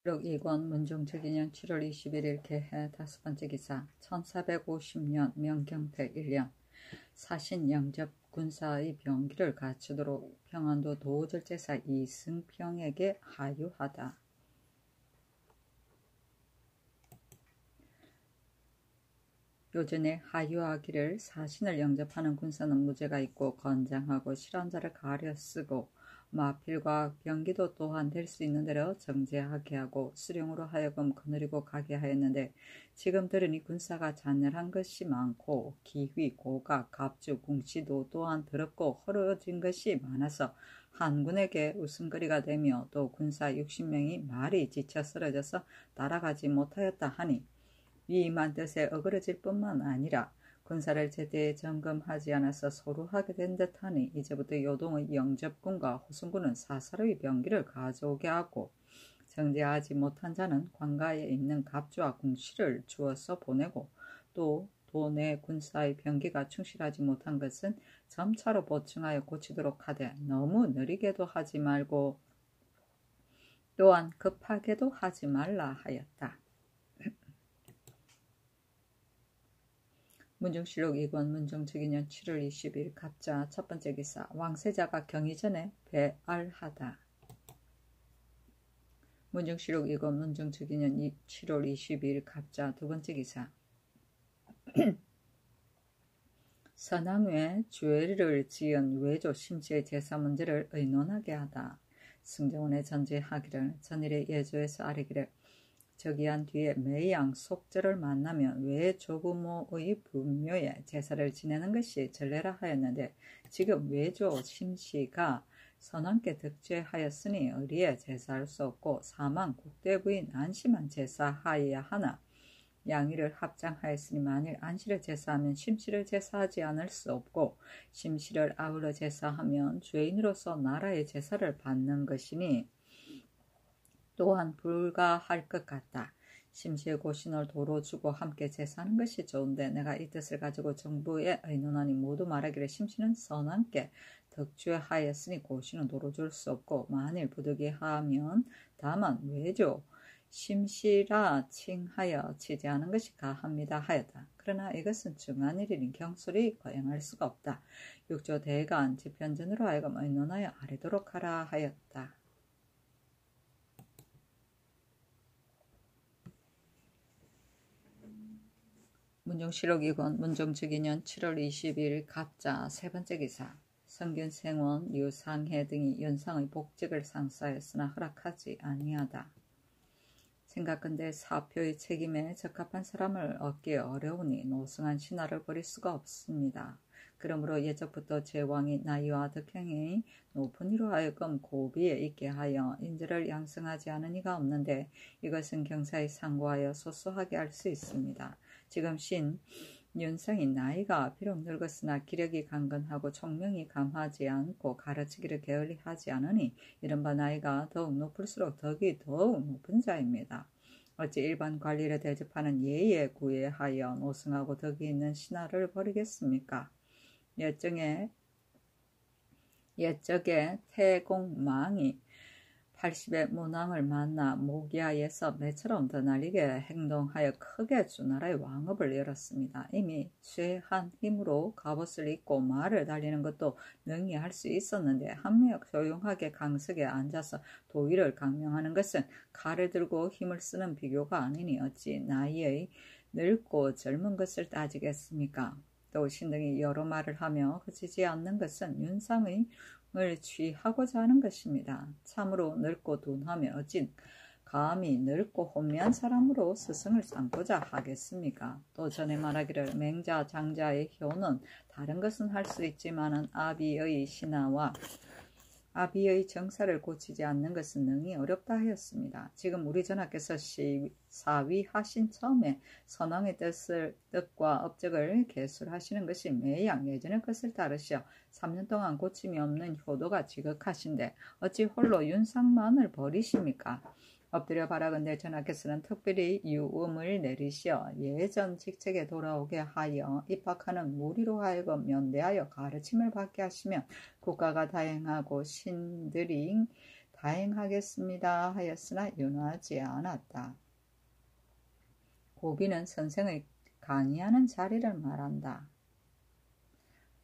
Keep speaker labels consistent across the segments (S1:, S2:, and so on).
S1: 기록 2권 문종책인년 7월 21일 개해 5번째 기사 1450년 명경태 1년 사신 영접 군사의 병기를 갖추도록 평안도 도절제사 이승평에게 하유하다. 요전에 하유하기를 사신을 영접하는 군사는 무죄가 있고 건장하고 실한 자를 가려 쓰고 마필과 병기도 또한 될 수 있는 대로 정제하게 하고 수령으로 하여금 거느리고 가게 하였는데 지금 들으니 군사가 잔열한 것이 많고 기휘, 고각, 갑주, 궁시도 또한 더럽고 허러진 것이 많아서 한군에게 웃음거리가 되며 또 군사 60명이 말이 지쳐 쓰러져서 따라가지 못하였다 하니 위임한 뜻에 어그러질 뿐만 아니라 군사를 제때 점검하지 않아서 소루하게 된 듯하니 이제부터 요동의 영접군과 호순군은 사사로이 병기를 가져오게 하고 정제하지 못한 자는 관가에 있는 갑주와 궁시를 주어서 보내고 또 도내 군사의 병기가 충실하지 못한 것은 점차로 보충하여 고치도록 하되 너무 느리게도 하지 말고 또한 급하게도 하지 말라 하였다. 문종실록 2권 문종책인년 7월 20일 갑자 첫번째 기사 왕세자가 경의전에 배알하다. 문종실록 2권 문종책인년 7월 22일 갑자 두번째 기사 선왕후에 죄를 지은 외조 심씨의 제사 문제를 의논하게 하다. 승정원에 전제하기를 전일에 예조에서 아뢰기를 저기한 뒤에 매양 속절을 만나면 왜 조부모의 분묘에 제사를 지내는 것이 전례라 하였는데 지금 외조 심씨가 선왕께 득죄하였으니 의리에 제사할 수 없고 사망 국대부인 안시만 제사하여야 하나 양의를 합장하였으니 만일 안시를 제사하면 심씨를 제사하지 않을 수 없고 심씨를 아울러 제사하면 죄인으로서 나라의 제사를 받는 것이니 또한 불가할 것 같다. 심시의 고신을 도로 주고 함께 제사하는 것이 좋은데 내가 이 뜻을 가지고 정부에 의논하니 모두 말하기를 심시는 선왕께 덕죄하였으니 고신은 도로 줄 수 없고 만일 부득이하면 다만 외조 심시라 칭하여 치제하는 것이 가합니다 하였다. 그러나 이것은 중한 일이니 경솔히 거행할 수가 없다. 육조 대간 집현전으로 하여금 의논하여 아뢰도록 하라 하였다. 문종실록 2권 문종책인년 7월 20일 갑자 세번째 기사 성균생원, 유상해 등이 윤상의 복직을 상사하였으나 허락하지 아니하다. 생각건대 사표의 책임에 적합한 사람을 얻기 어려우니 노승한 신하를 버릴 수가 없습니다. 그러므로 예적부터 제왕이 나이와 덕행이 높은 이로 하여금 고비에 있게 하여 인재를 양성하지 않은 이가 없는데 이것은 경사에 상고하여 소소하게 할 수 있습니다. 지금 신 윤상이 나이가 비록 늙었으나 기력이 강건하고 총명이 감하지 않고 가르치기를 게을리하지 않으니 이른바 나이가 더욱 높을수록 덕이 더욱 높은 자입니다. 어찌 일반 관리를 대접하는 예에 구애하여 노승하고 덕이 있는 신하를 버리겠습니까? 옛적에 태공망이 80의 문왕을 만나 모기야에서 매처럼 더날리게 행동하여 크게 주나라의 왕업을 열었습니다. 이미 쇠한 힘으로 갑옷을 입고 말을 달리는 것도 능히 할 수 있었는데 한매역 조용하게 강석에 앉아서 도의를 강명하는 것은 칼을 들고 힘을 쓰는 비교가 아니니 어찌 나이의 늙고 젊은 것을 따지겠습니까? 또 신등이 여러 말을 하며 그치지 않는 것은 윤상의 을 취하고자 하는 것입니다. 참으로 늙고 둔하며 어찌 감히 늙고 혼미한 사람으로 스승을 삼고자 하겠습니까? 또 전에 말하기를 맹자 장자의 효는 다른 것은 할 수 있지만은 아비의 신하와 아비의 정사를 고치지 않는 것은 능히 어렵다 하였습니다. 지금 우리 전하께서 사위하신 처음에 선왕의 뜻과 업적을 계술하시는 것이 매양 예전의 것을 따르시어 3년 동안 고침이 없는 효도가 지극하신데 어찌 홀로 윤상만을 버리십니까? 엎드려 바라건대 전하께서는 특별히 유음을 내리시어 예전 직책에 돌아오게 하여 입학하는 무리로 하여금 면대하여 가르침을 받게 하시며 국가가 다행하고 신들이 다행하겠습니다 하였으나 윤호하지 않았다. 고비는 선생의 강의하는 자리를 말한다.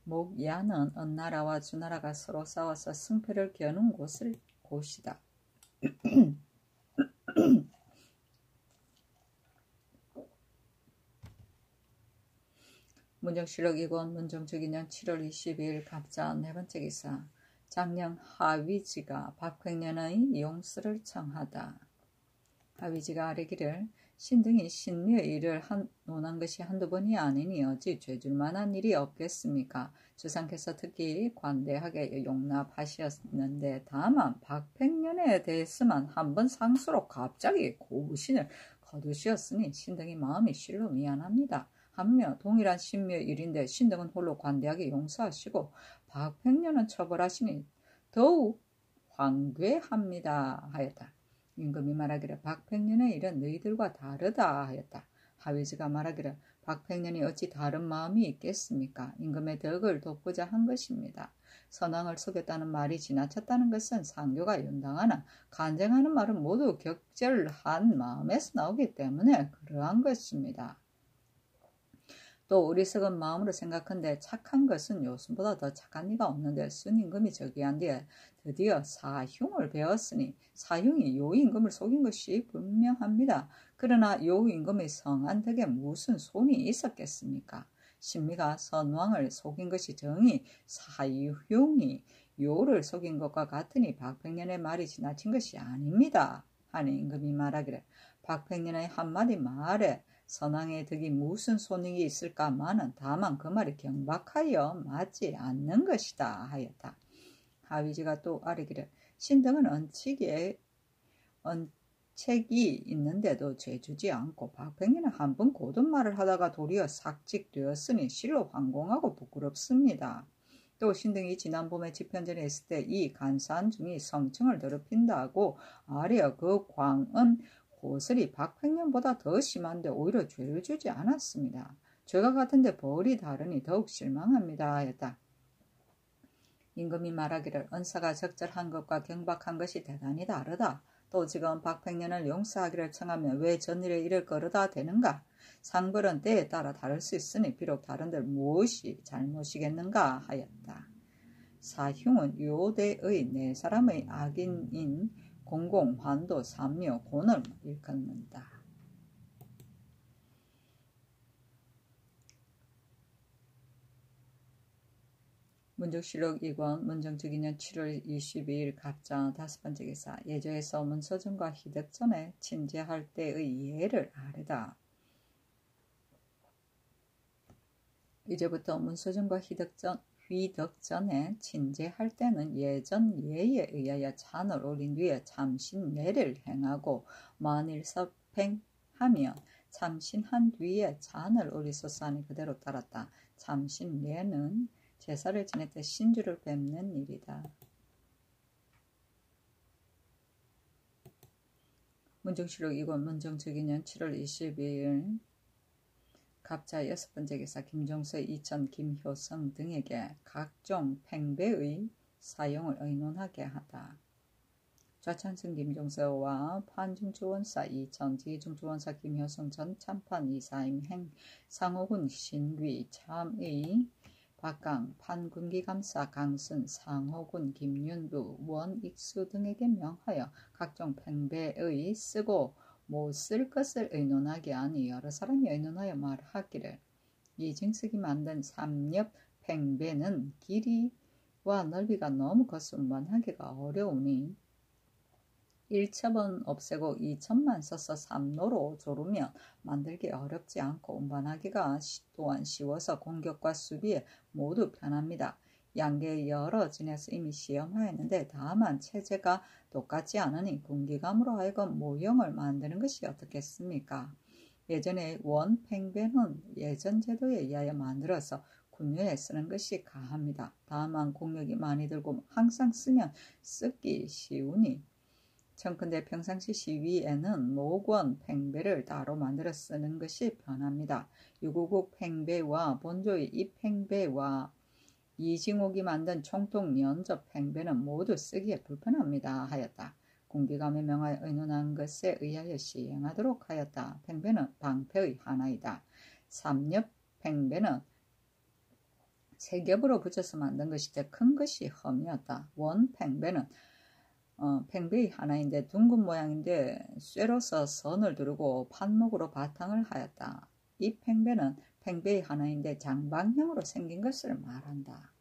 S1: 목야는 은나라와 주나라가 서로 싸워서 승패를 겨눈 곳이다. 문정실록 2권 문정주기년 7월 22일 갑자 네 번째 기사. 장령 하위지가 박횡년의 용서를 청하다. 하위지가 아뢰기를 신등이 신묘의 일을 논한 것이 한두 번이 아니니 어찌 죄줄 만한 일이 없겠습니까? 주상께서 특히 관대하게 용납하셨는데 다만 박팽년에 대해서만 한번 상수로 갑자기 고부신을 거두시었으니 신등이 마음이 실로 미안합니다. 하며 동일한 신묘의 일인데 신등은 홀로 관대하게 용서하시고 박팽년은 처벌하시니 더욱 황괴합니다 하였다. 임금이 말하기를 박팽년의 일은 너희들과 다르다 하였다. 하위지가 말하기를 박팽년이 어찌 다른 마음이 있겠습니까? 임금의 덕을 돕고자 한 것입니다. 선왕을 속였다는 말이 지나쳤다는 것은 상교가 윤당하나 간쟁하는 말은 모두 격절한 마음에서 나오기 때문에 그러한 것입니다. 또 어리석은 마음으로 생각한데 착한 것은 요순보다 더 착한 이가 없는데 순임금이 저기한 뒤에 드디어 사흉을 배웠으니 사흉이 요임금을 속인 것이 분명합니다. 그러나 요임금의 성한 덕에 무슨 손이 있었겠습니까? 신미가 선왕을 속인 것이 정이 사흉이 요를 속인 것과 같으니 박팽년의 말이 지나친 것이 아닙니다. 하니 임금이 말하기를 박팽년의 한마디 말에 선왕의 덕이 무슨 손익이 있을까마는 다만 그 말이 경박하여 맞지 않는 것이다 하였다. 하위지가 또 아뢰기를 신등은 언책이 있는데도 죄주지 않고 박팽년은 한 번 고든 말을 하다가 도리어 삭직되었으니 실로 황공하고 부끄럽습니다. 또 신등이 지난 봄에 집현전에 있을 때 이 간사한 중이 성층을 더럽힌다고 아뢰어 그 광은 고슬이 박팽년보다 더 심한데 오히려 죄를 주지 않았습니다. 죄가 같은데 벌이 다르니 더욱 실망합니다 하였다. 임금이 말하기를 은사가 적절한 것과 경박한 것이 대단히 다르다. 또 지금 박팽년을 용서하기를 청하면 왜 전일에 이를 거르다 되는가? 상벌은 때에 따라 다를 수 있으니 비록 다른들 무엇이 잘못이겠는가 하였다. 사흉은 요대의 네 사람의 악인인 공공, 환도, 삼묘, 곤을 일컫는다. 문정실록 2권 문정주기년 7월 22일 갑자 다섯 번째 기사. 예조에서 문서정과 희덕전에 친제할 때의 예를 아뢰다. 이제부터 문서정과 휘덕전에 친제할 때는 예전 예에 의하여 잔을 올린 뒤에 참신예를 행하고 만일 섭행하며 참신한 뒤에 잔을 올리소서 하니 그대로 따랐다. 참신예는 제사를 지낼 때 신주를 뵙는 일이다. 문정실록 2권 문정주기년 7월 22일 갑자 여섯 번째 기사. 김종서, 이천, 김효성 등에게 각종 팽배의 사용을 의논하게 하다. 좌찬승 김종서와 판중주원사 이천, 뒤중주원사 김효성 전 참판 이사임 행 상호군 신귀 참의 박강 판군기감사 강순 상호군 김윤두 원익수 등에게 명하여 각종 팽배의 쓰고 못 쓸 것을 의논하게 하니 여러 사람이 의논하여 말하기를 이징석이 만든 삼엽 팽배는 길이와 넓이가 너무 커서 운반하기가 어려우니 1첩은 없애고 2첩만 써서 삼로로 조르면 만들기 어렵지 않고 운반하기가 또한 쉬워서 공격과 수비에 모두 편합니다. 양계의 여러 진에서 이미 시험하였는데 다만 체제가 똑같지 않으니 군기감으로 하여금 모형을 만드는 것이 어떻겠습니까? 예전에 원팽배는 예전 제도에 의하여 만들어서 군료에 쓰는 것이 가합니다. 다만 공력이 많이 들고 항상 쓰면 쓰기 쉬우니 청컨대 평상시 시위에는 모권 팽배를 따로 만들어 쓰는 것이 편합니다. 유구국 팽배와 본조의 입팽배와 이징옥이 만든 총통 연접 팽배는 모두 쓰기에 불편합니다 하였다. 군기감에 명하여 의논한 것에 의하여 시행하도록 하였다. 팽배는 방패의 하나이다. 삼엽 팽배는 세 겹으로 붙여서 만든 것이되 큰 것이 험이었다. 원 팽배는 팽배의 하나인데 둥근 모양인데 쇠로서 선을 두르고 판목으로 바탕을 하였다. 이 팽배는 팽배의 하나인데 장방형으로 생긴 것을 말한다.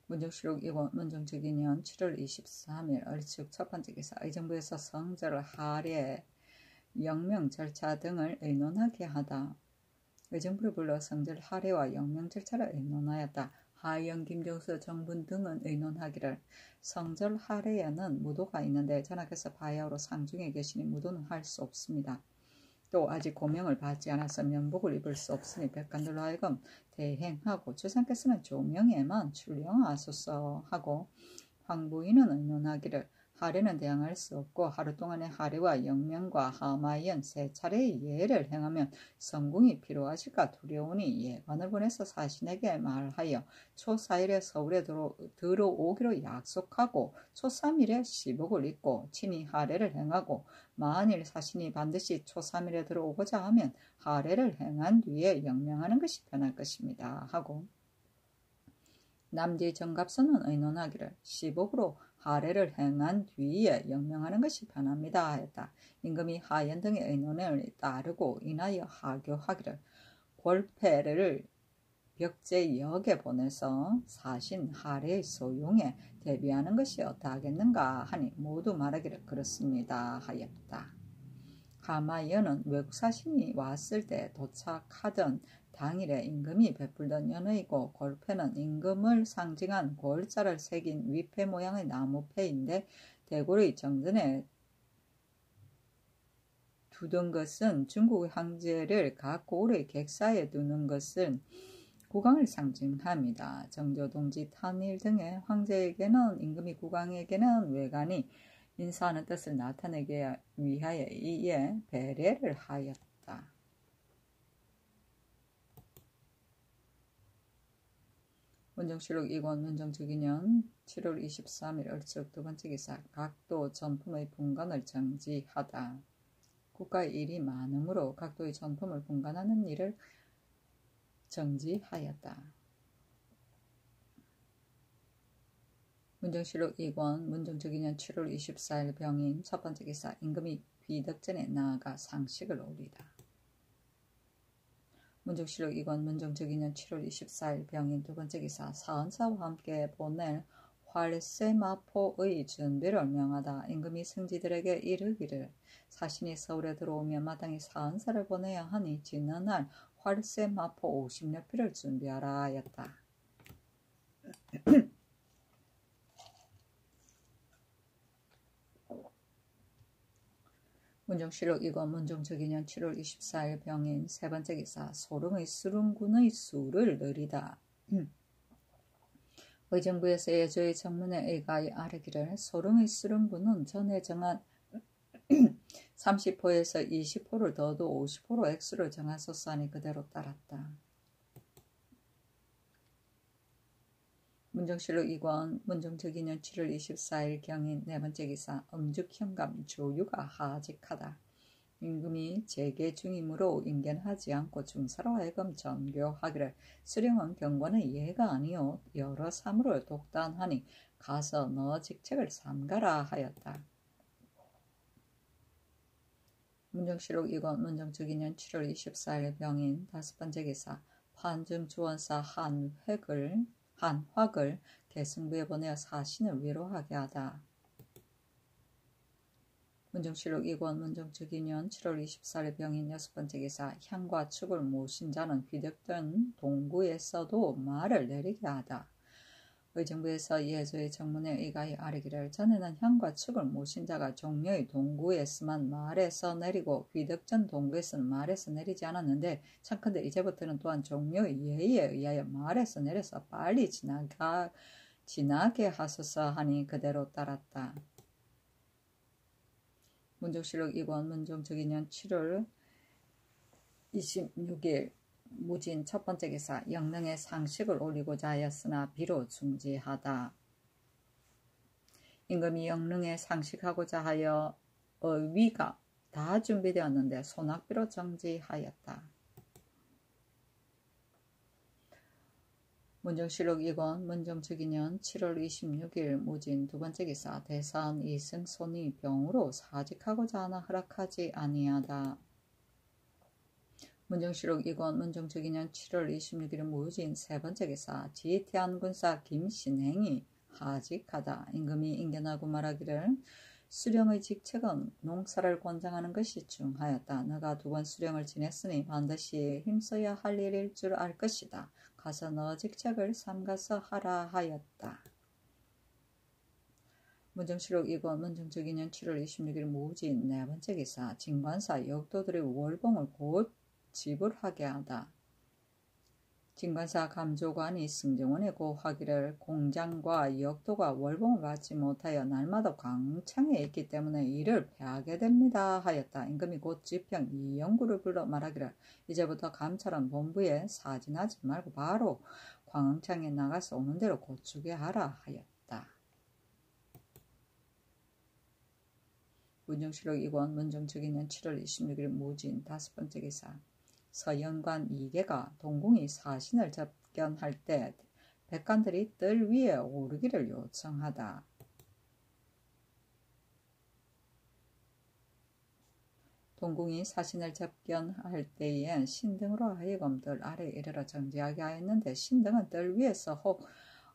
S1: 문정실록 2권 문정적인년 7월 23일 얼추 첫 번째 기사 의정부에서 성절 할애 영명 절차 등을 의논하게 하다. 의정부를 불러 성절 할애와 영명 절차를 의논하였다. 하영, 김정수, 정분 등은 의논하기를 성절 할애에는 무도가 있는데 전하께서 바야흐로 상중에 계시니 무도는 할 수 없습니다. 또 아직 고명을 받지 않아서 면복을 입을 수 없으니 백관들로 하여금 대행하고 주상께서는 조명에만 출령하소서 하고 황부인은 의논하기를 할애는 대항할 수 없고 하루 동안에 할애와 영명과 하마연 세 차례의 예를 행하면 성궁이 필요하실까 두려우니 예관을 보내서 사신에게 말하여 초 4일에 서울에 들어오기로 약속하고 초 3일에 시복을 입고 친히 할애를 행하고 만일 사신이 반드시 초 3일에 들어오고자 하면 할애를 행한 뒤에 영명하는 것이 편할 것입니다 하고 남지 정갑선은 의논하기를 시복으로 할애를 행한 뒤에 영명하는 것이 편합니다 하였다. 임금이 하연 등의 의논을 따르고 인하여 하교하기를 골패를 벽제역에 보내서 사신 할애의 소용에 대비하는 것이 어떠하겠는가 하니 모두 말하기를 그렇습니다 하였다. 하마연은 외국 사신이 왔을 때 도착하던 당일에 임금이 베풀던 연회이고 골패는 임금을 상징한 골자를 새긴 위패 모양의 나무패인데 대궐의 정전에 두던 것은 중국의 황제를 각 고을의 객사에 두는 것은 국왕을 상징합니다. 정조동지 탄일 등의 황제에게는 임금이 국왕에게는 외관이 인사하는 뜻을 나타내기 위하여 이에 배례를 하였다. 문정실록 2권 문정적인년 7월 23일 얼추 두 번째 기사 각도 전품의 분간을 정지하다. 국가의 일이 많으므로 각도의 전품을 분간하는 일을 정지하였다. 문정실록 2권 문정적인년 7월 24일 병인 첫 번째 기사 임금이 비덕전에 나아가 상식을 올리다. 문정실록 2권 문정적인년 7월 24일 병인 두 번째 기사 사헌사와 함께 보낼 활세마포의 준비를 명하다. 임금이 승지들에게 이르기를 사신이 서울에 들어오면 마땅히 사헌사를 보내야 하니 지난날 활세마포 50여 피를 준비하라 하였다. 문정실록 2권 문정적인년 7월 24일 병인 세 번째 기사 소릉의 수릉군의 수를 느리다. 의정부에서 예조의 정문에 의가히 아뢰기를 소릉의 수릉군은 전에 정한 30호에서 20호를 더도 50호로 액수를 정하소서 하니 그대로 따랐다. 문정실록 2권 문정적인년 7월 24일 경인 네 번째 기사 음죽현감 조유가 하직하다. 임금이 재계 중이므로 임견하지 않고 중사로 하여금 전교하기를 수령은 경관의 예가 아니오 여러 사물을 독단하니 가서 너 직책을 삼가라 하였다. 문정실록 2권 문정적인년 7월 24일 병인 다섯 번째 기사 판중주원사 한확을 계승부에 보내어 사신을 위로하게 하다. 문정실록 2권 문정적인년 7월 24일 병인 여섯 번째 기사 향과 축을 모신 자는 휘득된 동구에서도 말을 내리게 하다. 의정부에서 예조의 정문에 의가히 아뢰기를 전에는 향과 축을 모신 자가 종려의 동구에서만 말에서 내리고 휘득전 동구에서는 말에서 내리지 않았는데 참컨대 이제부터는 또한 종려의 예의에 의하여 말에서 내려서 빨리 지나게 하소서 하니 그대로 따랐다. 문정실록 2권 문정적인년 7월 26일 무진 첫 번째 기사 영능의 상식을 올리고자 하였으나 비로 중지하다. 임금이 영능의 상식하고자 하여 위가 다 준비되었는데 소낙비로 정지하였다. 문정실록 2권 문정특위년 7월 26일 무진 두 번째 기사 대사원 이승손이 병으로 사직하고자 하나 허락하지 아니하다. 문정실록 2권 문정특위년 7월 26일 무진 세 번째 기사 지태안군사 김신행이 하직하다. 임금이 인견하고 말하기를 수령의 직책은 농사를 권장하는 것이 중하였다. 너가 두 번 수령을 지냈으니 반드시 힘써야 할 일일 줄 알 것이다. 가서 너 직책을 삼가서 하라 하였다. 문정실록 2권 문정특위년 7월 26일 무진 네 번째 기사 진관사 역도들의 월봉을 곧 지불하게 하다. 진관사 감조관이 승정원에 고하기를 공장과 역도가 월봉을 받지 못하여 날마다 광창에 있기 때문에 이를 패하게 됩니다 하였다. 임금이 곧 지평 이영구를 불러 말하기를 이제부터 감찰원 본부에 사진하지 말고 바로 광창에 나가서 오는 대로 고추게 하라 하였다. 문정실록 2권 문정특위년 7월 26일 무진 다섯 번째 기사 서연관 이계가 동궁이 사신을 접견할 때 백관들이 뜰 위에 오르기를 요청하다. 동궁이 사신을 접견할 때에 신등으로 하여금 뜰 아래에 이르러 정지하게 하였는데 신등은 뜰 위에서 혹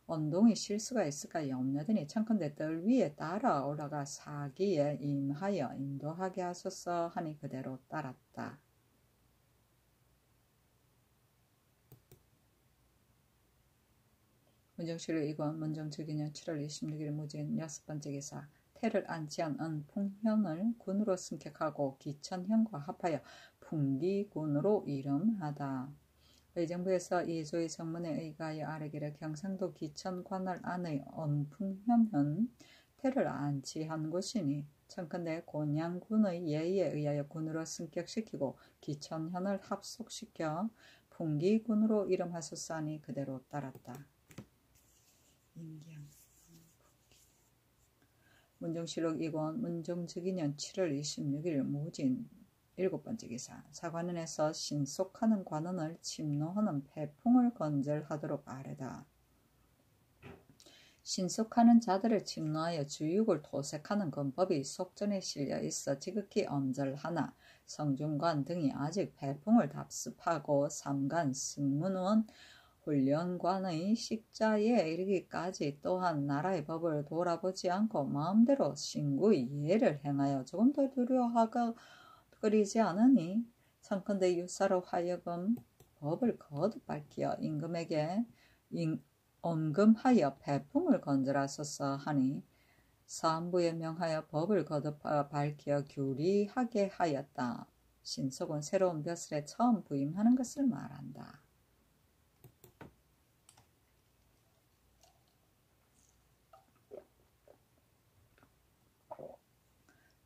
S1: 언동이 실수가 있을까 염려되니 청컨대 뜰 위에 따라 올라가 사기에 임하여 인도하게 하소서 하니 그대로 따랐다. 문정실록 2권 문정특위년 7월 26일 무진 여섯 번째 기사 태를 안치한 은풍현을 군으로 승격하고 기천현과 합하여 풍기군으로 이름하다. 의정부에서 이조의 성문에 의가하여 아뢰기를 경상도 기천 관할 안의 은풍현은 태를 안치한 곳이니 청컨대 곤양군의 예의에 의하여 군으로 승격시키고 기천현을 합속시켜 풍기군으로 이름하소서 하니 그대로 따랐다. 문정실록 2권 문정특위년 7월 26일 무진 일곱 번째 기사 사관원에서 신속하는 관원을 침노하는 패풍을 건절하도록 아뢰다. 신속하는 자들을 침노하여 주육을 토색하는 권법이 속전에 실려 있어 지극히 엄절하나 성중관 등이 아직 패풍을 답습하고 삼간 승문원 훈련관의 식자에 이르기까지 또한 나라의 법을 돌아보지 않고 마음대로 신구의 이해를 행하여 조금 더 두려워하거리지 않으니 청컨대 유사로 하여금 법을 거듭 밝히어 임금에게 언금하여 패풍을 건절하소서 하니 사헌부에 명하여 법을 거듭 밝히어 규리하게 하였다. 신속은 새로운 벼슬에 처음 부임하는 것을 말한다.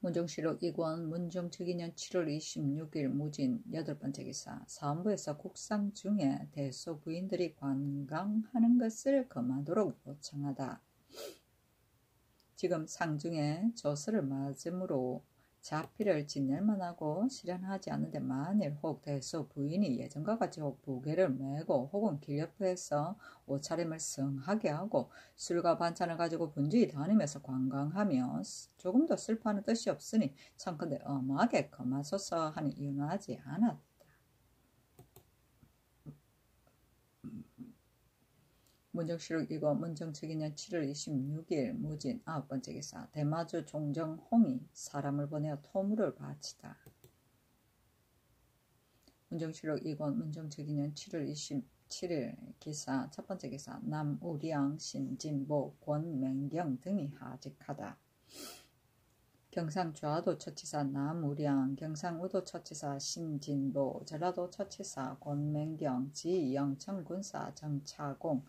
S1: 문정실록 2권 문정특위년 7월 26일 무진 여덟 번째 기사 사헌부에서 국상 중에 대소 부인들이 관광하는 것을 금하도록 요청하다. 지금 상중에 조서를 맞음으로 자필을 지낼만 하고 실현하지 않는데 만일 혹 대소 부인이 예전과 같이 혹 부계를 메고 혹은 길옆에서 옷차림을 성하게 하고 술과 반찬을 가지고 분주히 다니면서 관광하며 조금 더 슬퍼하는 뜻이 없으니 청컨대 엄하게 금하소서 하니 윤하지 않았다. 문정실록 2권 문정특위년 7월 26일 무진 아홉 번째 기사 대마주 종정홍이 사람을 보내어 토물을 바치다. 문정실록 2권 문정특위년 7월 27일 기사 첫 번째 기사 남우량 신진보 권맹경 등이 하직하다. 경상 좌도 처치사 남우량, 경상 우도 처치사 신진보, 전라도 처치사 권맹경, 지 영천군사 정차공,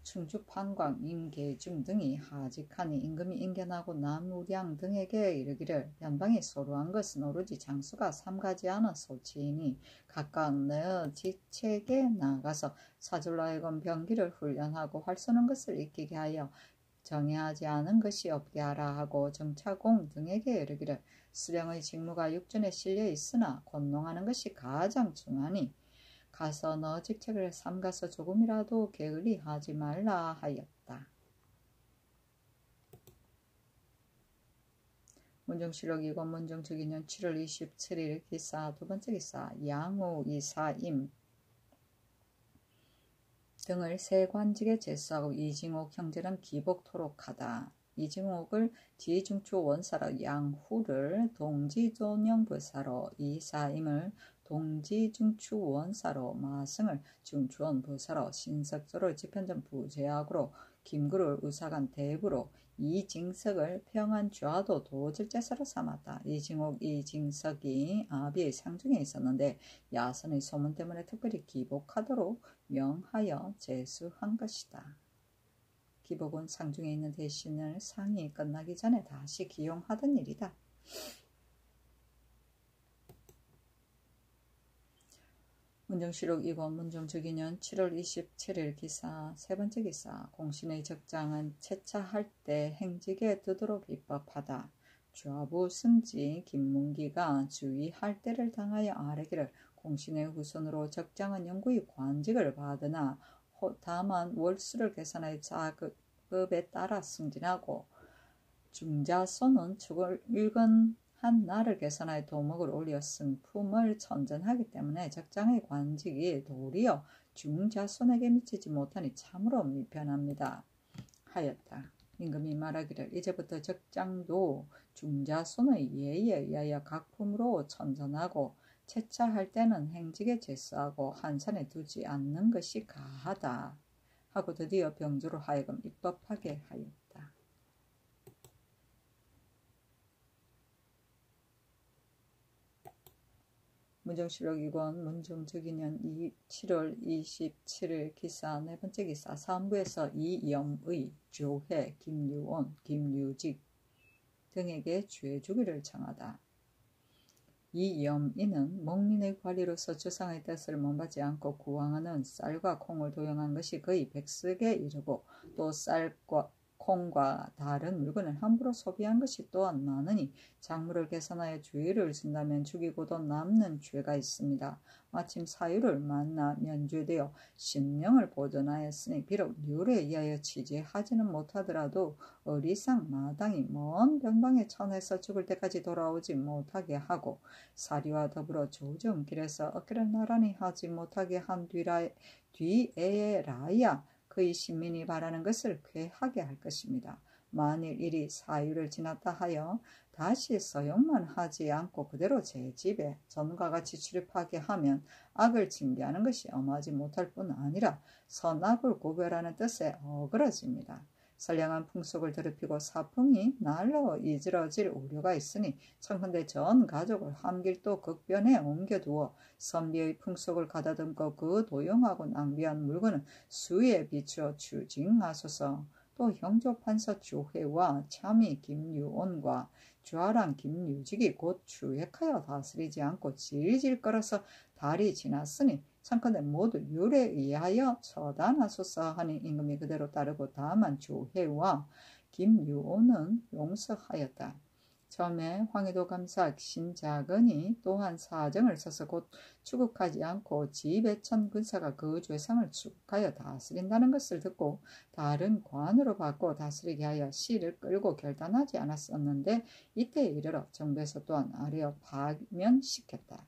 S1: 충주 판광 임계중 등이 하직하니 임금이 인견하고 남우량 등에게 이르기를 변방이 소로한 것은 오로지 장수가 삼가지 않은 소치이니 각각 내 직책에 나가서 사절로 하여금 병기를 훈련하고 활 쏘는 것을 익히게 하여 정해하지 않은 것이 없게 하라 하고 정차공 등에게 이르기를 수령의 직무가 육준에 실려 있으나 권농하는 것이 가장 중하니 가서 너 직책을 삼가서 조금이라도 게을리하지 말라 하였다. 문정실록 이권 문정주기년 7월 27일 기사 두번째 기사 양우 이사임 등을 세 관직에 제수하고 이징옥 형제는 기복토록 하다. 이징옥을 지중추 원사로 양후를 동지존영 부사로 이사임을 동지중추 원사로 마승을 중추원 부사로 신석조를 집현전 부제학으로 김구를 우사관 대부로 이징석을 평안좌도 도질제사로 삼았다. 이징옥 이징석이 아비의 상중에 있었는데 야선의 소문 때문에 특별히 기복하도록 명하여 제수한 것이다. 기복은 상중에 있는 대신을 상이 끝나기 전에 다시 기용하던 일이다. 문정실록 2권 문정주기년 7월 27일 기사 세번째 기사 공신의 적장은 채차할 때 행직에 뜨도록 입법하다. 좌부 승지 김문기가 주의할 때를 당하여 아뢰기를 공신의 후손으로 적장은 영구히 관직을 받으나 다만 월수를 계산하여 자급에 따라 승진하고 중자손은 축을 일건 한 날을 계산하여 도목을 올려 승품을 천전하기 때문에 적장의 관직이 도리어 중자손에게 미치지 못하니 참으로 미편합니다. 하였다. 임금이 말하기를 이제부터 적장도 중자손의 예의에 의하여 각품으로 천전하고 채차할 때는 행직에 제수하고 한산에 두지 않는 것이 가하다 하고 드디어 병조로 하여금 입법하게 하였다. 문정실록 2권 문정주기년 7월 27일 기사 네번째 기사 사헌부에서 이염의, 조회, 김유온, 김유직 등에게 죄주기를 정하다. 이염이는 목민의 관리로서 주상의 뜻을 먼받지 않고 구황하는 쌀과 콩을 도용한 것이 거의 백석에 이르고 또 쌀과 콩과 다른 물건을 함부로 소비한 것이 또한 많으니 작물을 계산하여 주의를 준다면 죽이고도 남는 죄가 있습니다. 마침 사유를 만나 면죄되어 신명을 보존하였으니 비록 율에 의하여 취재하지는 못하더라도 어리상 마당이 먼 변방에 천해서 죽을 때까지 돌아오지 못하게 하고 사리와 더불어 조정길에서 어깨를 나란히 하지 못하게 한 뒤에라야 그의 신민이 바라는 것을 쾌하게 할 것입니다. 만일 일이 사유를 지났다 하여 다시 서용만 하지 않고 그대로 제 집에 전과 같이 출입하게 하면 악을 징계하는 것이 엄하지 못할 뿐 아니라 선악을 구별하는 뜻에 어그러집니다. 선량한 풍속을 더럽히고 사풍이 날로 이지러질 우려가 있으니 청컨대 전 가족을 함길도 극변에 옮겨두어 선비의 풍속을 가다듬고 그 도용하고 낭비한 물건은 수에 비추어 추징하소서. 또 형조판서 조회와 참의 김유온과 좌랑 김유직이 곧 추획하여 다스리지 않고 질질 끌어서 달이 지났으니 청컨대 모두 율에 의하여 처단하소서 하니 임금이 그대로 따르고 다만 조회와 김유온은 용서하였다. 처음에 황해도 감사 신자근이 또한 사정을 써서 곧 추국하지 않고 지배천 군사가 그 죄상을 추국하여 다스린다는 것을 듣고 다른 관으로 바꿔 다스리게 하여 시를 끌고 결단하지 않았었는데 이때에 이르러 정부에서 또한 아뢰어 파면시켰다.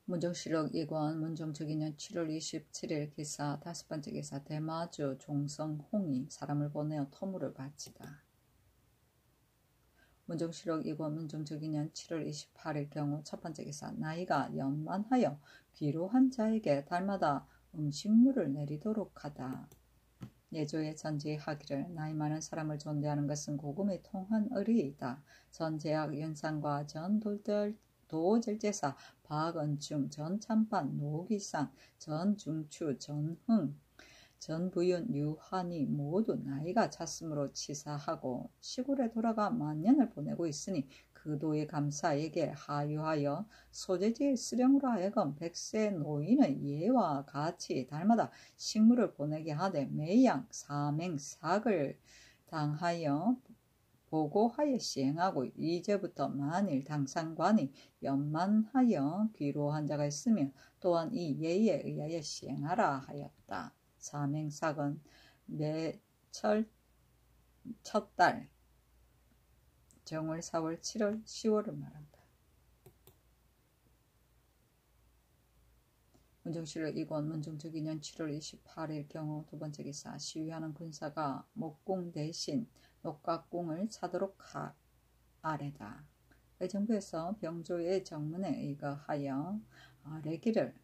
S1: 문정실록 2권 문정주기년 7월 27일 기사 다섯번째 기사 대마주 종성홍이 사람을 보내어 토물을 바치다. 문정실록 2권 문정주기년 7월 28일 경우 첫번째 기사 나이가 연만하여 귀로한 자에게 달마다 음식물을 내리도록 하다. 예조에 전지하기를 나이 많은 사람을 존대하는 것은 고금이 통한 의리이다. 전제약 윤상과 도절제사 박언중 전참판 노기상 전중추 전흥 전부윤 유한이 모두 나이가 찼으므로 치사하고 시골에 돌아가 만년을 보내고 있으니 그 도의 감사에게 하유하여 소재지의 수령으로 하여금 백세 노인의 예와 같이 달마다 식물을 보내게 하되 매양 사맹삭을 당하여 보고하여 시행하고 이제부터 만일 당상관이 연만하여 귀로한 자가 있으면 또한 이 예에 의하여 시행하라 하였다. 사맹삭은 매철 첫달 정월 4월 7월 10월을 말한다. 문정실록 이권 문정적 2년 7월 28일 경우 두 번째 기사 시위하는 군사가 목공 대신 녹각공을 차도록 아래다. 의정부에서 병조의 정문에 의거하여 아래기를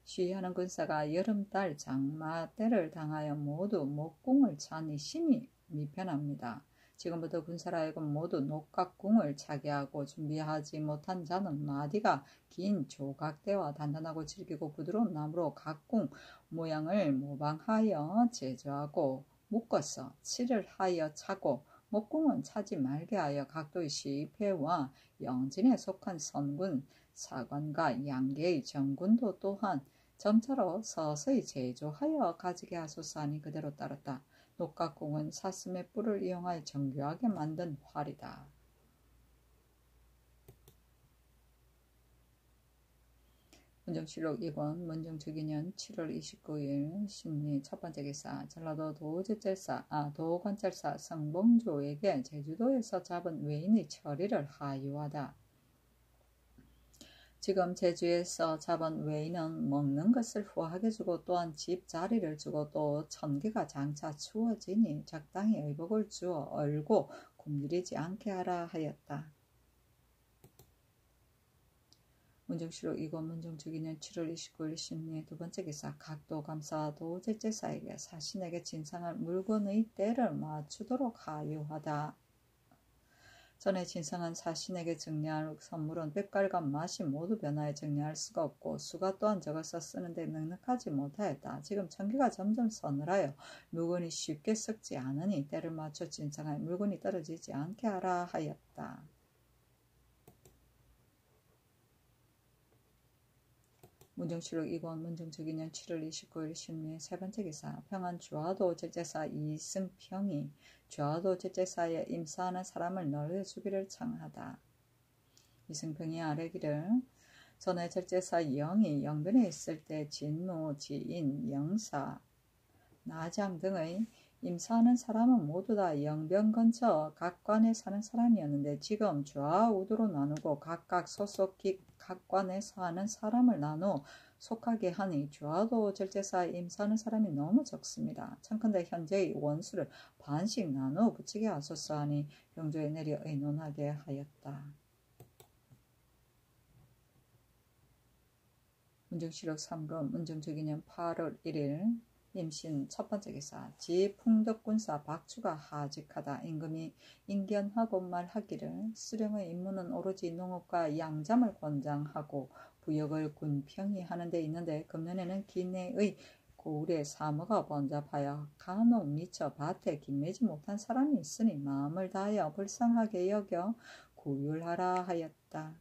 S1: 시위하는 군사가 여름달 장마 때를 당하여 모두 목공을 차니 심히 미편합니다. 지금부터 군사라 하여금 모두 녹각궁을 차게 하고 준비하지 못한 자는 마디가 긴 조각대와 단단하고 질기고 부드러운 나무로 각궁 모양을 모방하여 제조하고 묶어서 칠을 하여 차고 목궁은 차지 말게 하여 각도의 시패와 영진에 속한 선군 사관과 양계의 정군도 또한 점차로 서서히 제조하여 가지게 하소서 하니 그대로 따랐다. 녹각공은 사슴의 뿔을 이용하여 정교하게 만든 활이다. 문정실록 2권 문정적 2년 7월 29일 신리 첫 번째 기사 전라도 도관찰사 성봉조에게 제주도에서 잡은 외인의 처리를 하유하다. 지금 제주에서 잡은 외인은 먹는 것을 후하게 주고 또한 집 자리를 주고 또 천기가 장차 추워지니 적당히 의복을 주어 얼고 굶주리지 않게 하라 하였다. 문정실록 2권 문정적 2년 7월 29일 신리의 두 번째 기사 각도 감사 도제제사에게 사신에게 진상할 물건의 때를 맞추도록 하유하다. 전에 진상한 사신에게 정리할 선물은 빛깔과 맛이 모두 변하여 정리할 수가 없고 수가 또한 적어서 쓰는데 넉넉하지 못하였다. 지금 천기가 점점 서늘하여 물건이 쉽게 썩지 않으니 때를 맞춰 진상할 물건이 떨어지지 않게 하라 하였다. 문정실록 2권 문정적 2년 7월 29일 신리의 세 번째 기사 평안 주화도 제제사 이승평이 주화도 제제사에 임사하는 사람을 널려주기를 청하다. 이승평이 아뢰기를 전에 제제사 영이 영변에 있을 때 진무, 지인, 영사, 나장 등의 임사하는 사람은 모두 다 영변 근처 각 관에 사는 사람이었는데 지금 좌우도로 나누고 각각 소속 각 관에 사는 사람을 나누어 속하게 하니 좌도 절제사에 임사하는 사람이 너무 적습니다. 청컨대 현재의 원수를 반씩 나누어 붙이게 하소서 하니 병조에 내려 의논하게 하였다. 문정실록 3권 문정적 2년 8월 1일 임신 첫 번째 기사 지풍덕군사 박주가 하직하다. 임금이 인견하고 말하기를 수령의 임무는 오로지 농업과 양잠을 권장하고 부역을 군평이 하는 데 있는데 금년에는 기내의 고을에 사무가 번잡하여 간혹 미처 밭에 김매지 못한 사람이 있으니 마음을 다하여 불쌍하게 여겨 구휼하라 하였다.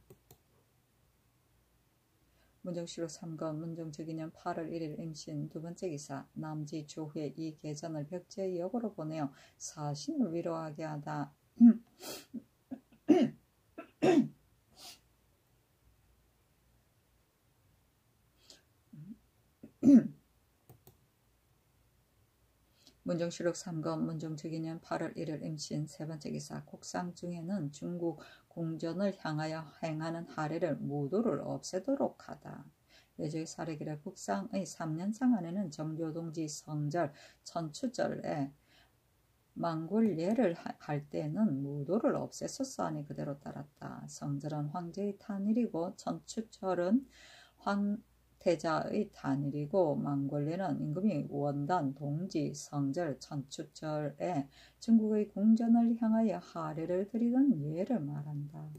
S1: 문정실록 3권 문정적 2년 8월 1일 임신 두 번째 기사 남지 조후에 이 계전을 벽제의 역으로 보내어 사신을 위로하게 하다. 문정실록 3권 문정적 2년 8월 1일 임신 세 번째 기사 곡상 중에는 중국 궁전을 향하여 행하는 하례를 모두를 없애도록 하다. 예조의 사례기를 국상의 3년상 안에는 정조동지 성절, 천추절에 망굴예를 할 때는 무도를 없애소서 하니 그대로 따랐다. 성절은 황제의 탄일이고 천추절은 태자의 탄일이고 망골레는 임금이 원단, 동지, 성절, 천추절에 중국의 궁전을 향하여 하례를 드리던 예를 말한다.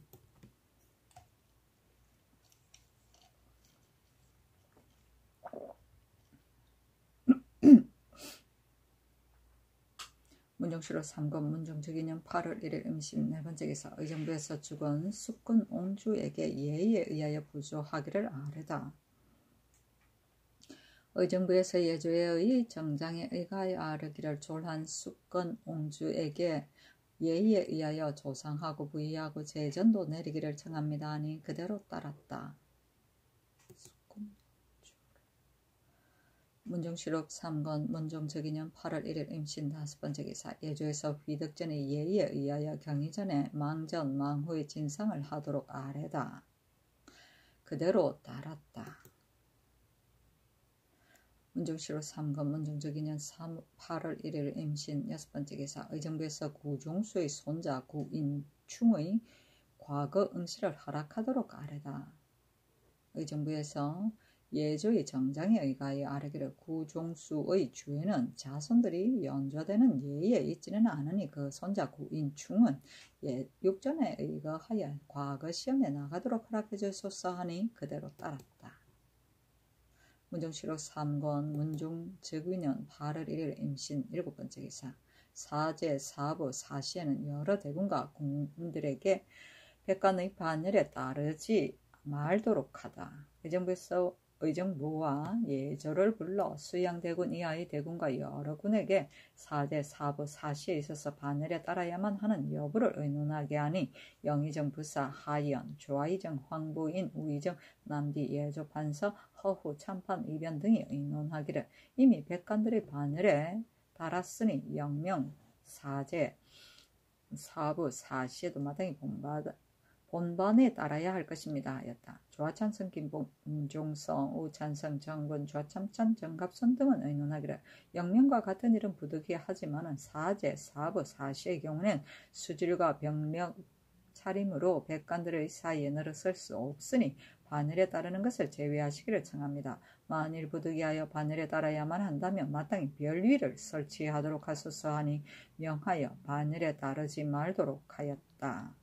S1: 문정실록 3권 문정적인년 8월 1일 임신 4번째 기사 의정부에서 죽은 숙군 옹주에게 예의에 의하여 부조하기를 아뢰다. 의정부에서 예조의 정장에 의가하여 아뢰기를 졸한 숙군 옹주에게 예의에 의하여 조상하고 부의하고 제전도 내리기를 청합니다 하니 그대로 따랐다. 문정실록 3권 문정적인년 8월 1일 임신 5번째 기사 예조에서 휘득전의 예의에 의하여 경의전에 망전 망후의 진상을 하도록 아뢰다. 그대로 따랐다. 문정실록 3권 문정적인년 8월 1일 임신 6번째 기사 의정부에서 구종수의 손자 구인충의 과거 응시를 허락하도록 아뢰다. 의정부에서 예조의 정장에 의하여 아뢰기를 구종수의 주에는 자손들이 연좌되는 예의에 있지는 않으니 그 손자 구인충은 육전에 의거하여 과거 시험에 나가도록 허락해 주소서 하니 그대로 따랐다. 문정실록 3권 문종적위년 8월 1일 임신 7번째 기사 사제, 사부, 사시에는 여러 대군과 공들에게 백관의 반열에 따르지 말도록 하다. 의정부와 예조를 불러 수양대군 이하의 대군과 여러 군에게 사제, 사부, 사시에 있어서 반열에 따라야만 하는 여부를 의논하게 하니 영의정 부사, 하연, 조하의정, 황부인, 우의정, 남디, 예조, 판서, 허후, 참판, 의변 등이 의논하기를 이미 백관들의 반열에 따랐으니 영명, 사제, 사부, 사시에도 마땅히 본반에 따라야 할 것입니다 하였다. 조하찬성, 김종성, 우찬성, 정군, 조하참찬, 정갑선 등은 의논하기를 영명과 같은 일은 부득이 하지만 사제, 사부, 사시의 경우는 수질과 병력 차림으로 백관들의 사이에 늘어설 수 없으니 반열에 따르는 것을 제외하시기를 청합니다. 만일 부득이하여 반열에 따라야만 한다면 마땅히 별위를 설치하도록 하소서 하니 명하여 반열에 따르지 말도록 하였다.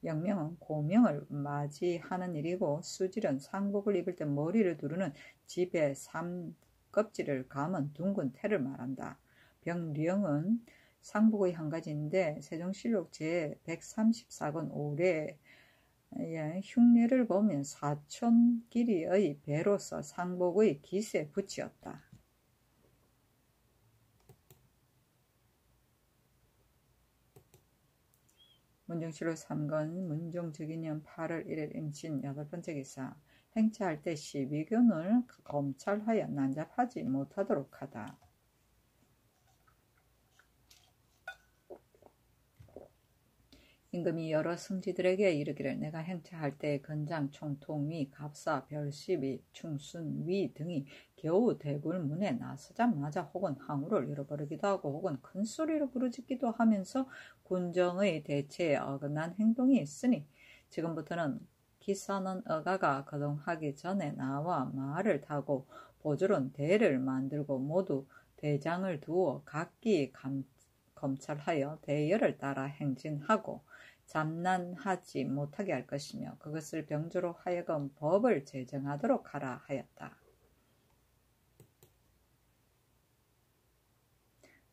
S1: 영명은 고명을 맞이하는 일이고 수질은 상복을 입을 때 머리를 두르는 집에 삼껍질을 감은 둥근 태를 말한다. 병령은 상복의 한 가지인데 세종실록 제134권 5례 흉내를 보면 사촌 길이의 배로서 상복의 깃에 붙이었다. 문정실록 3권 문종적인년 8월 1일 임신 8번째 기사 행차할 때 시비견을 검찰하여 난잡하지 못하도록 하다. 임금이 여러 승지들에게 이르기를 내가 행차할 때 건장, 총통위, 갑사, 별시비, 충순, 위 등이 겨우 대불문에 나서자마자 혹은 항우를 잃어버리기도 하고 혹은 큰 소리로 부르짖기도 하면서 군정의 대체에 어긋난 행동이 있으니 지금부터는 기사는 어가가 거동하기 전에 나와 말을 타고 보조론 대를 만들고 모두 대장을 두어 각기 검찰하여 대열을 따라 행진하고 잠난하지 못하게 할 것이며 그것을 병조로 하여금 법을 제정하도록 하라 하였다.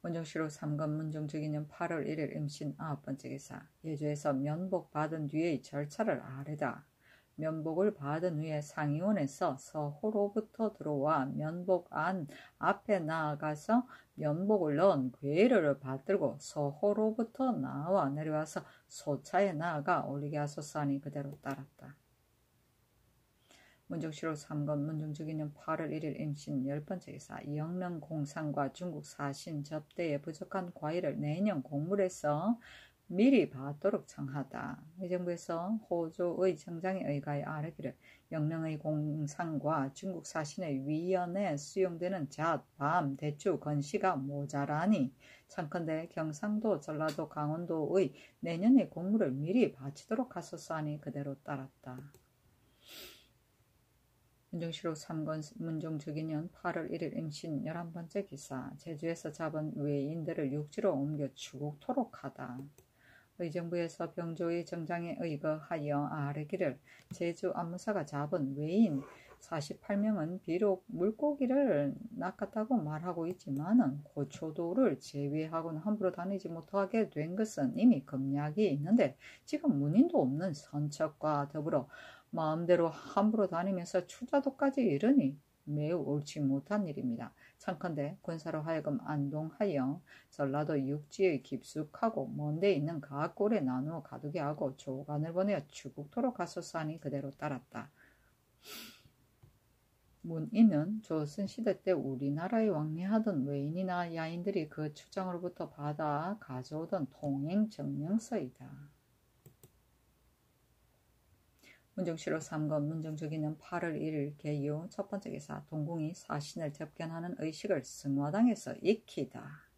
S1: 문정실록 3권 문정적인년 8월 1일 임신 9번째 기사 예조에서 면복 받은 뒤의 절차를 아뢰다. 면복을 받은 후에 상의원에서 서호로부터 들어와 면복 안 앞에 나아가서 면복을 넣은 괴를 받들고 서호로부터 나와 내려와서 소차에 나아가 올리게 하소서 하니 그대로 따랐다. 문정실록 3권 문정적인년 8월 1일 임신 10번째 기사 영릉 공상과 중국 사신 접대에 부족한 과일을 내년 공물에서 미리 받도록 청하다. 의정부에서 호조의 정장에 의하여 아뢰기를 영릉의 공상과 중국 사신의 위연에 수용되는 잣, 밤, 대추, 건시가 모자라니 청컨대 경상도, 전라도, 강원도의 내년의 공물을 미리 바치도록 하소서 하니 그대로 따랐다. 문정실록 3건 문정적인년 8월 1일 임신 11번째 기사. 제주에서 잡은 외인들을 육지로 옮겨 추국토록 하다. 의정부에서 병조의 정장에 의거하여 아뢰기를 제주 안무사가 잡은 외인 48명은 비록 물고기를 낚았다고 말하고 있지만은 고초도를 제외하고는 함부로 다니지 못하게 된 것은 이미 검약이 있는데 지금 문인도 없는 선척과 더불어 마음대로 함부로 다니면서 추자도까지 이르니 매우 옳지 못한 일입니다. 참컨대 군사로 하여금 안동하여 전라도 육지에 깊숙하고 먼데 있는 각 골에 나누어 가두게 하고 조간을 보내어 추국토록 하소서 하니 그대로 따랐다. 문인은 조선시대 때 우리나라에 왕래하던 외인이나 야인들이 그 추장으로부터 받아 가져오던 통행증명서이다. 문정실록 3건 문정적인년 8월 1일 개유 첫 번째 기사. 동궁이 사신을 접견하는 의식을 승화당에서 익히다.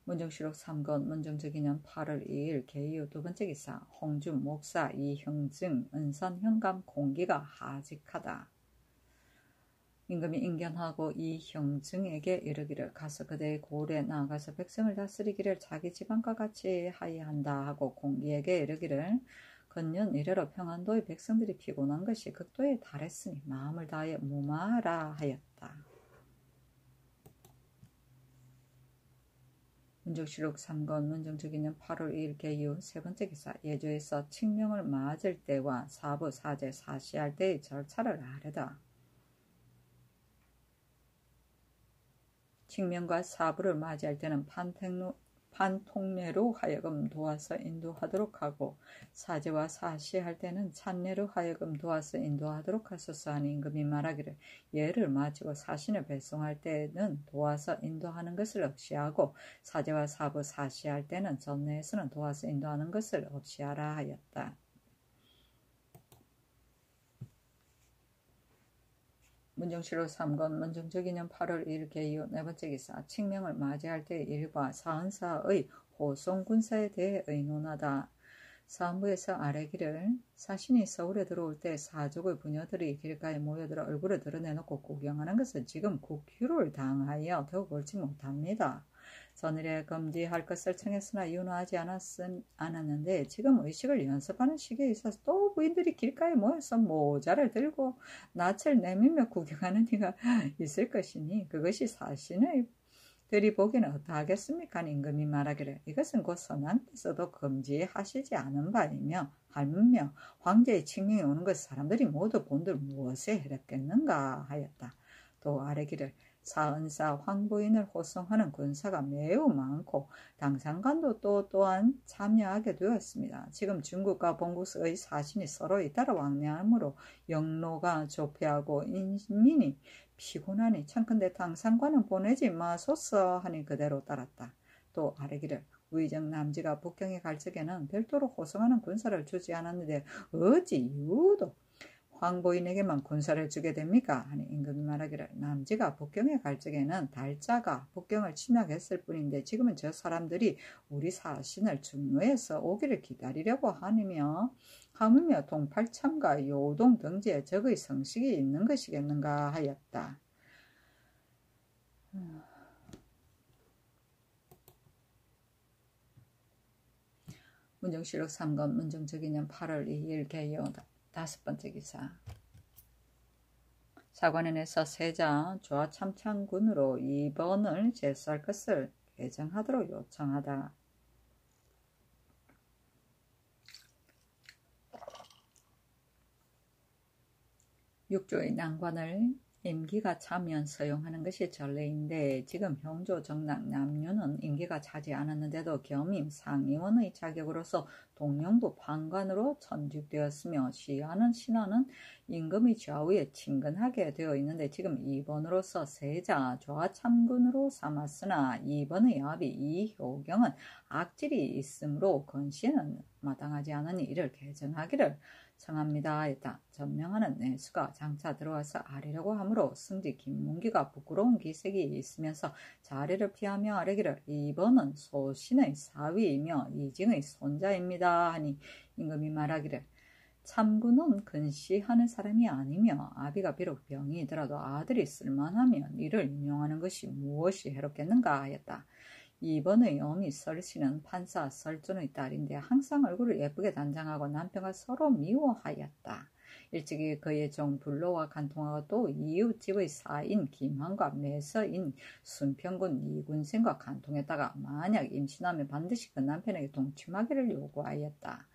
S1: 문정실록 3건 문정적인년 8월 2일 개유 두 번째 기사. 홍주 목사 이형증 은산 현감 공기가 하직하다. 임금이 인견하고 이형증에게 이르기를 가서 그대의 고을에 나아가서 백성을 다스리기를 자기 집안과 같이 하여야 한다 하고 공기에게 이르기를 건년 이래로 평안도의 백성들이 피곤한 것이 극도에 달했으니 마음을 다하여 무마하라 하였다. 문정실록 3건 문정적인년 8월 2일 개유 세 번째 기사. 예조에서 칙명을 맞을 때와 사부 사제 사시할 때의 절차를 아뢰다. 칙명과 사부를 맞이할 때는 판통례로 하여금 도와서 인도하도록 하고 사제와 사시할 때는 찬례로 하여금 도와서 인도하도록 하소서 하니 임금이 말하기를 예를 마치고 사신을 배송할 때는 도와서 인도하는 것을 없이하고 사제와 사부 사시할 때는 전례에서는 도와서 인도하는 것을 없이하라 하였다. 문정실록 3건 문정적인년 8월 1일 개유 네 번째 기사. 칙명을 맞이할 때의 일과 사은사의 호송군사에 대해 의논하다. 사헌부에서 아뢰기를 사신이 서울에 들어올 때 사족의 부녀들이 길가에 모여들어 얼굴을 드러내놓고 구경하는 것은 지금 국유를 당하여 더욱 옳지 못합니다. 전일에 금지할 것을 청했으나 윤호하지 않았는데 지금 의식을 연습하는 시기에 있어서 또 부인들이 길가에 모여서 모자를 들고 낯을 내밀며 구경하는 이가 있을 것이니 그것이 사신의 들이 보기는 어떠하겠습니까? 임금이 말하기를 이것은 곧 선왕께서도 금지하시지 않은 바이며 하물며 황제의 칙명이 오는 것을 사람들이 모두 본들 무엇에 해롭겠는가 하였다. 또 아뢰기를 사은사 황부인을 호송하는 군사가 매우 많고 당상관도 또한 참여하게 되었습니다. 지금 중국과 본국의 사신이 서로 잇따라 왕래하므로 영로가 조폐하고 인민이 피곤하니 참컨대 당상관은 보내지 마소서 하니 그대로 따랐다. 또 아뢰기를 위정 남지가 북경에 갈 적에는 별도로 호송하는 군사를 주지 않았는데 어찌 이유도 황보인에게만 군사를 주게 됩니까? 하니 임금이 말하기를 남지가 북경에 갈 적에는 달자가 북경을 침략했을 뿐인데 지금은 저 사람들이 우리 사신을 중로에서 오기를 기다리려고 하며 동팔참과 요동 등지에 적의 성식이 있는 것이겠는가 하였다. 문정실록 3건 문정적인년 8월 2일 개요 다섯 번째 기사. 사관원에서 세자 조하참창군으로 2번을 제수할 것을 개정하도록 요청하다. 육조의 난관을 임기가 차면 서용하는 것이 전례인데 지금 형조 정락 남녀는 임기가 차지 않았는데도 겸임 상의원의 자격으로서 동령부 판관으로 천직되었으며 시하는 신하는 임금의 좌우에 친근하게 되어 있는데 지금 2번으로서 세자 조하참군으로 삼았으나 2번의 아비 이효경은 악질이 있으므로 건시에는 마땅하지 않으니 이를 개정하기를 청합니다 했다. 전명하는 내수가 장차 들어와서 아뢰려고 하므로 승지 김문기가 부끄러운 기색이 있으면서 자리를 피하며 아뢰기를 2번은 소신의 사위이며 이징의 손자입니다 아니다 하니 임금이 말하기를 참군은 근시하는 사람이 아니며 아비가 비록 병이 들어도 아들이 쓸만하면 이를 인용하는 것이 무엇이 해롭겠는가 하였다. 이번의 어미 설씨는 판사 설존의 딸인데 항상 얼굴을 예쁘게 단장하고 남편과 서로 미워하였다. 일찍이 그의 종 불로와 간통하고 또 이웃집의 사인 김한과 매서인 순평군 이군생과 간통했다가 만약 임신하면 반드시 그 남편에게 동침하기를 요구하였다.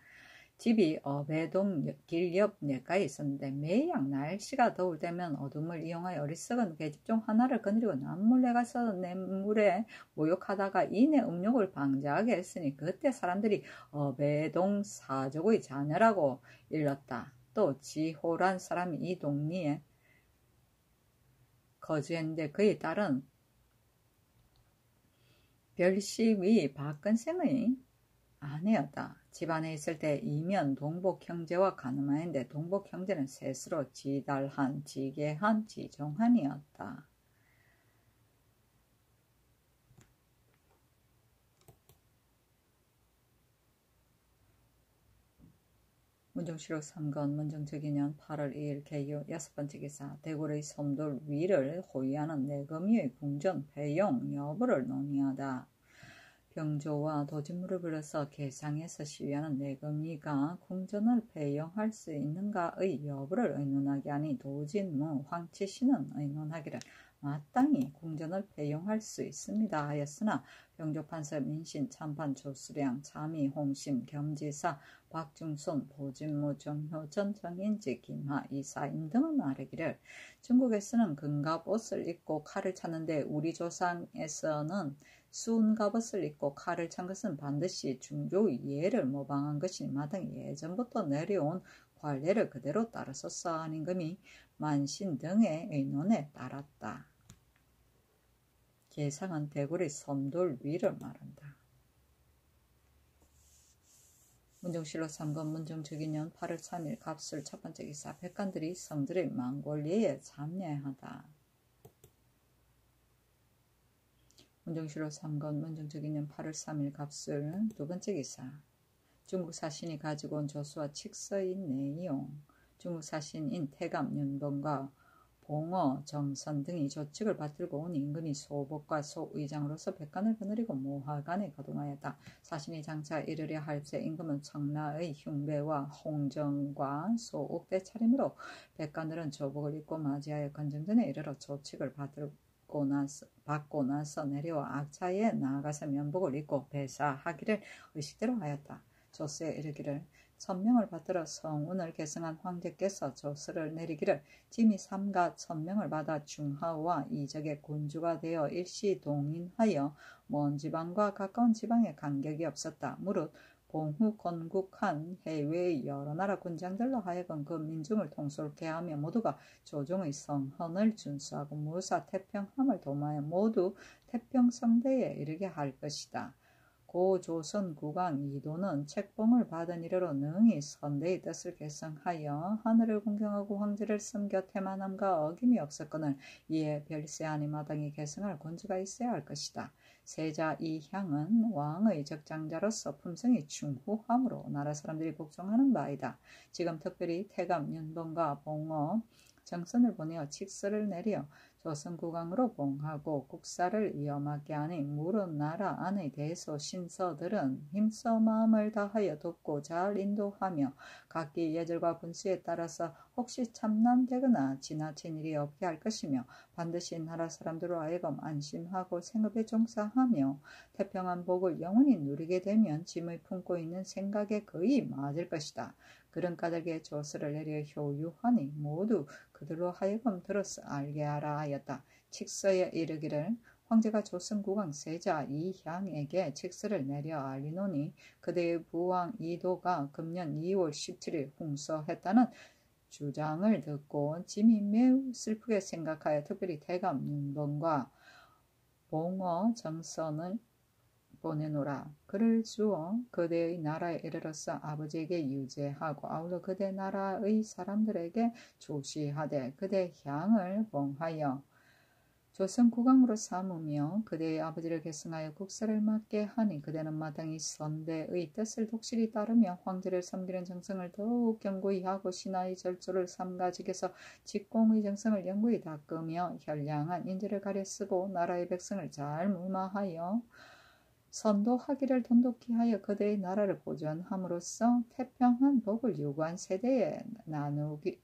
S1: 집이 어배동 길 옆 냇가에 있었는데 매양 날씨가 더울 때면 어둠을 이용하여 어리석은 계집 중 하나를 거느리고 남몰래 가서 냇물에 모욕하다가 이내 음욕을 방지하게 했으니 그때 사람들이 어배동 사족의 자녀라고 일렀다. 또 지호란 사람이 이 동리에 거주했는데 그의 딸은 별시위 박근생의 아내였다. 집안에 있을 때 이면 동복 형제와 가늠하였는데 동복 형제는 셋으로 지달한, 지계한, 지종한이었다. 문정실록 3권 문정저기년 8월 2일 개유 6번째 기사 대궐의 섬돌 위를 호위하는 내거미의 궁전 배용 여부를 논의하다. 병조와 도진무를 불러서 개상에서 시위하는 내거미가 궁전을 배용할 수 있는가의 여부를 의논하게 하니 도진무 황치신은 의논하기를 마땅히 궁전을 배용할 수 있습니다 하였으나 병조판서 민신 참판 조수량 참의 홍심 겸지사 박중손 보진무 정효전 정인지 김하 이사임 등은 아뢰기를 중국에서는 금갑옷을 입고 칼을 찾는데 우리 조상에서는 수은갑옷을 입고 칼을 찬 것은 반드시 중조의 예를 모방한 것이 마땅히 예전부터 내려온 관례를 그대로 따라서서 한 임금이 만신 등의 의논에 따랐다. 개상은 대궐의 섬돌 위를 말한다. 문정실록 3권 문정저기년 8월 3일 갑술 첫번째 기사 백관들이 성들의 망골리에 참여하다. 문정실록 3권 문정저기년 8월 3일 갑술 두번째 기사 중국 사신이 가지고 온 조수와 칙서인 내용 중국 사신인 태감 윤봉과 봉어 정선 등이 조칙을 받들고 온 임금이 소복과 소의장으로서 백관을 거느리고 모하간에 거동하였다. 사신이 장차 이르려 할새 임금은 청나의 흉배와 홍정과 소옥대 차림으로 백관들은 조복을 입고 맞이하여 건정전에 이르러 조칙을 받고 나서 내려와 악차에 나아가서 면복을 입고 배사하기를 의식대로 하였다. 조스에 이르기를 천명을 받들어 성운을 계승한 황제께서 조서를 내리기를 짐이 삼가 천명을 받아 중하와 이적의 군주가 되어 일시 동인하여 먼 지방과 가까운 지방에 간격이 없었다. 무릇 봉후 건국한 해외의 여러 나라 군장들로 하여금 그 민중을 통솔케 하며 모두가 조종의 성헌을 준수하고 무사 태평함을 도모하여 모두 태평성대에 이르게 할 것이다. 고 조선 국왕 이도는 책봉을 받은 이래로 능히 선대의 뜻을 계승하여 하늘을 공경하고 황제를 섬겨 태만함과 어김이 없었거늘 이에 별세하니 마땅히 계승할 군주가 있어야 할 것이다. 세자 이향은 왕의 적장자로서 품성이 충후함으로 나라 사람들이 복종하는 바이다. 지금 특별히 태감 윤봉과 봉어 정선을 보내어 칙서를 내려 조선국왕으로 봉하고 국사를 위험하게 하니 물은 나라 안의 대소 신서들은 힘써 마음을 다하여 돕고 잘 인도하며 각기 예절과 분수에 따라서 혹시 참난되거나 지나친 일이 없게 할 것이며 반드시 나라 사람들로 하여금 안심하고 생업에 종사하며 태평한 복을 영원히 누리게 되면 짐의 품고 있는 생각에 거의 맞을 것이다. 그런 까닭에 조서를 내려 효유하니 모두 그들로 하여금 들어서 알게 하라 하였다. 칙서에 이르기를 황제가 조선국왕 세자 이향에게 칙서를 내려 알리노니 그대의 부왕 이도가 금년 2월 17일 홍서했다는 주장을 듣고 짐이 매우 슬프게 생각하여 특별히 태감 윤봉과 봉어 정선을 보내노라. 그를 주어 그대의 나라에 이르러서 아버지에게 유죄하고 아울러 그대 나라의 사람들에게 조시하되 그대 향을 봉하여 조선 국왕으로 삼으며 그대의 아버지를 계승하여 국사를 맡게 하니 그대는 마땅히 선대의 뜻을 독실히 따르며 황제를 섬기는 정성을 더욱 견고히 하고 신하의 절조를 삼가직에서 직공의 정성을 영구히 닦으며 현량한 인재를 가려 쓰고 나라의 백성을 잘 무마하여 선도하기를 돈독히 하여 그대의 나라를 보존함으로써 태평한 복을 유구한 세대에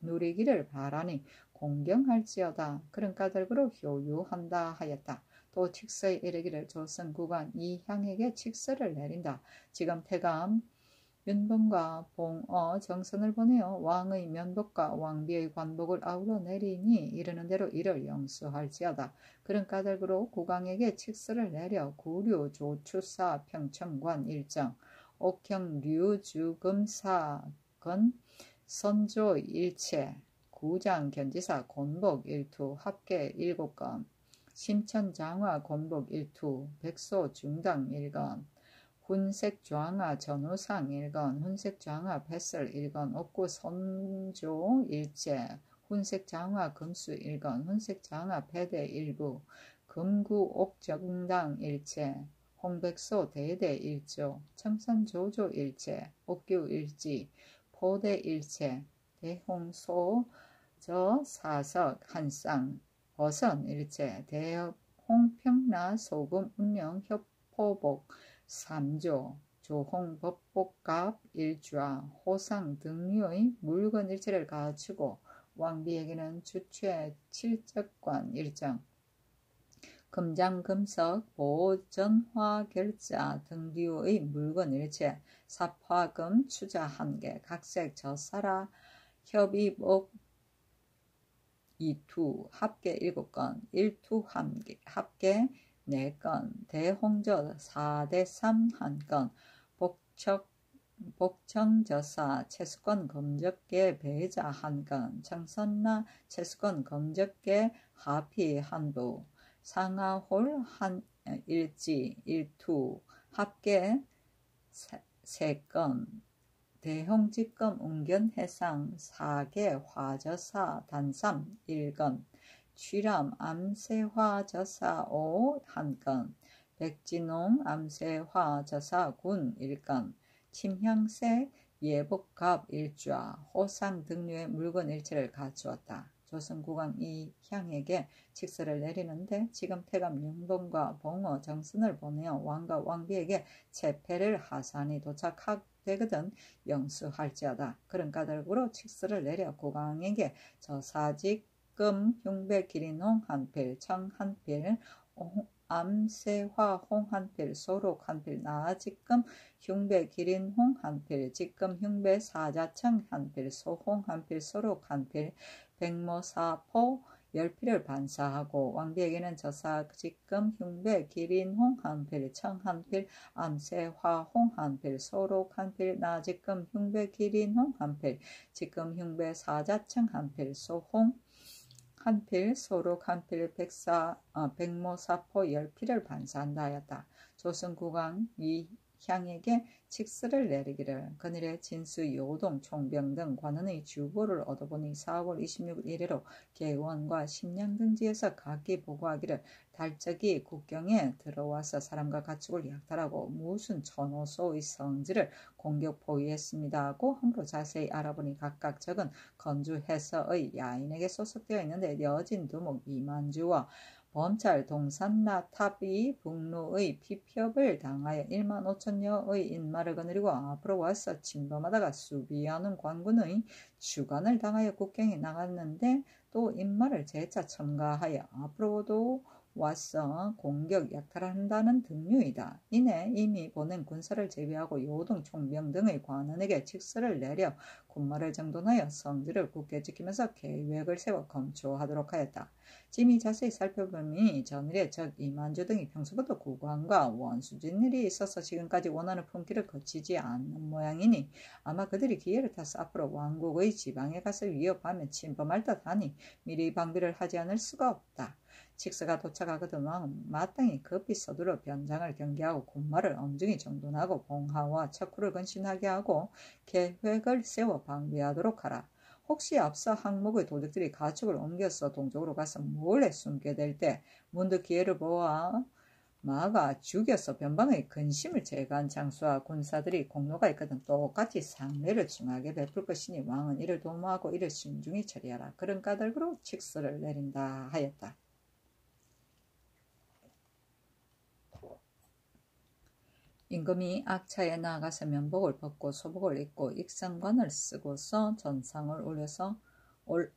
S1: 누리기를 바라니 공경할지어다. 그런 까닭으로 효유한다 하였다. 또 칙서에 이르기를 조선 국왕 이향에게 칙서를 내린다. 지금 태감 윤봉과 봉어 정선을 보내어 왕의 면복과 왕비의 관복을 아우러 내리니 이르는 대로 이를 영수할지어다. 그런 까닭으로 국왕에게 칙서를 내려 구류 조추사 평천관 일정 옥형 류주금사건 선조 일체 구장 견지사 곤복 일투 합계 7건 심천장화 곤복 일투 백소 중당 1건 훈색좌화 전우상 1건 훈색좌화 뱃설 1건 옥구 선조 일제 훈색장화 금수 1건 훈색장화 배대 일부 금구 옥정당 일체 홍백소 대대 일조 청산조조 일체 옥규 일지 포대 일체 대홍소 저 사석 한쌍 버선 일체 대홍평나 소금 운영 협포복 3조 조홍법복갑 일좌 호상 등류의 물건 일체를 갖추고 왕비에게는 주최 칠적관 일정 금장금석 보전화결자 등류의 물건 일체 삽화금 추자 1개 각색 젖사라 협의복 2투 합계 7건 1투 합계 4건 대홍저 4대3 1건 복청저사 채수권 검적계 배자 1건 청선나 채수권 검적계 하피 한부 상하홀 일지 1투 합계 3건 대홍직검 웅견해상 4개 화저사 단삼 1건 취람 암세화저사 5 1건 백진홍 암세화저사 군 1건 침향색 예복갑 일좌 호상 등류의 물건 일체를 갖추었다. 조선 국왕 이향에게 칙서를 내리는데 지금 태감 윤봉과 봉어 정선을 보내어 왕과 왕비에게 체패를 하산이 도착되거든 영수할지어다. 그런 까닭으로 칙서를 내려 국왕에게 저사직금 흉배 기린홍 한필 청 한필 암세화 홍 한필 소록 한필 나직금 흉배 기린홍 한필 직금 흉배 사자청 한필 소홍 한필 소록 한필 백모사포 10필을 반사하고 왕비에게는 저사직금 흉배 기린홍 한필 청 한필 암세화 홍 한필 소록 한필 나직금 흉배 기린홍 한필 직금 흉배 사자청 한필 소홍 한필 소록 한필 백모사포 10필을 반사한다 하였다. 조선 국왕 이향에게 칙서를 내리기를 그늘의 진수 요동 총병 등 관원의 주보를 얻어보니 4월 26일 이래로 개원과 심양 등지에서 각기 보고하기를 달적이 국경에 들어와서 사람과 가축을 약탈하고 무슨 천호소의 성지를 공격 포위했습니다 하고 함부로 자세히 알아보니 각각 적은 건주해서의 야인에게 소속되어 있는데 여진 두목 이만주와 범찰 동산나 탑이 북루의 피협을 당하여 1만 5천여의 인마를 거느리고 앞으로 와서 침범하다가 수비하는 관군의 주관을 당하여 국경에 나갔는데 또 인마를 재차 첨가하여 앞으로도 와서 공격 약탈한다는 등류이다. 이내 이미 보낸 군사를 제비하고 요동 총병 등의 관원에게 칙서를 내려 군마를 정돈하여 성지를 굳게 지키면서 계획을 세워 검초하도록 하였다. 짐이 자세히 살펴보니 전일에 적 이만주 등이 평소부터 국왕과 원수진 일이 있어서 지금까지 원하는 품길을 거치지 않는 모양이니 아마 그들이 기회를 타서 앞으로 왕국의 지방에 가서 위협하면 침범할 듯하니 미리 방비를 하지 않을 수가 없다. 칙서가 도착하거든 왕은 마땅히 급히 서두러 변장을 경계하고 군마를 엄중히 정돈하고 봉하와 척후를 근신하게 하고 계획을 세워 방비하도록 하라. 혹시 앞서 항목의 도적들이 가축을 옮겨서 동쪽으로 가서 몰래 숨게 될 때 문득 기회를 보아 마가 죽여서 변방의 근심을 제거한 장수와 군사들이 공로가 있거든 똑같이 상례를 중하게 베풀 것이니 왕은 이를 도모하고 이를 신중히 처리하라. 그런 까닭으로 칙서를 내린다 하였다. 임금이 악차에 나아가서 면복을 벗고 소복을 입고 익상관을 쓰고서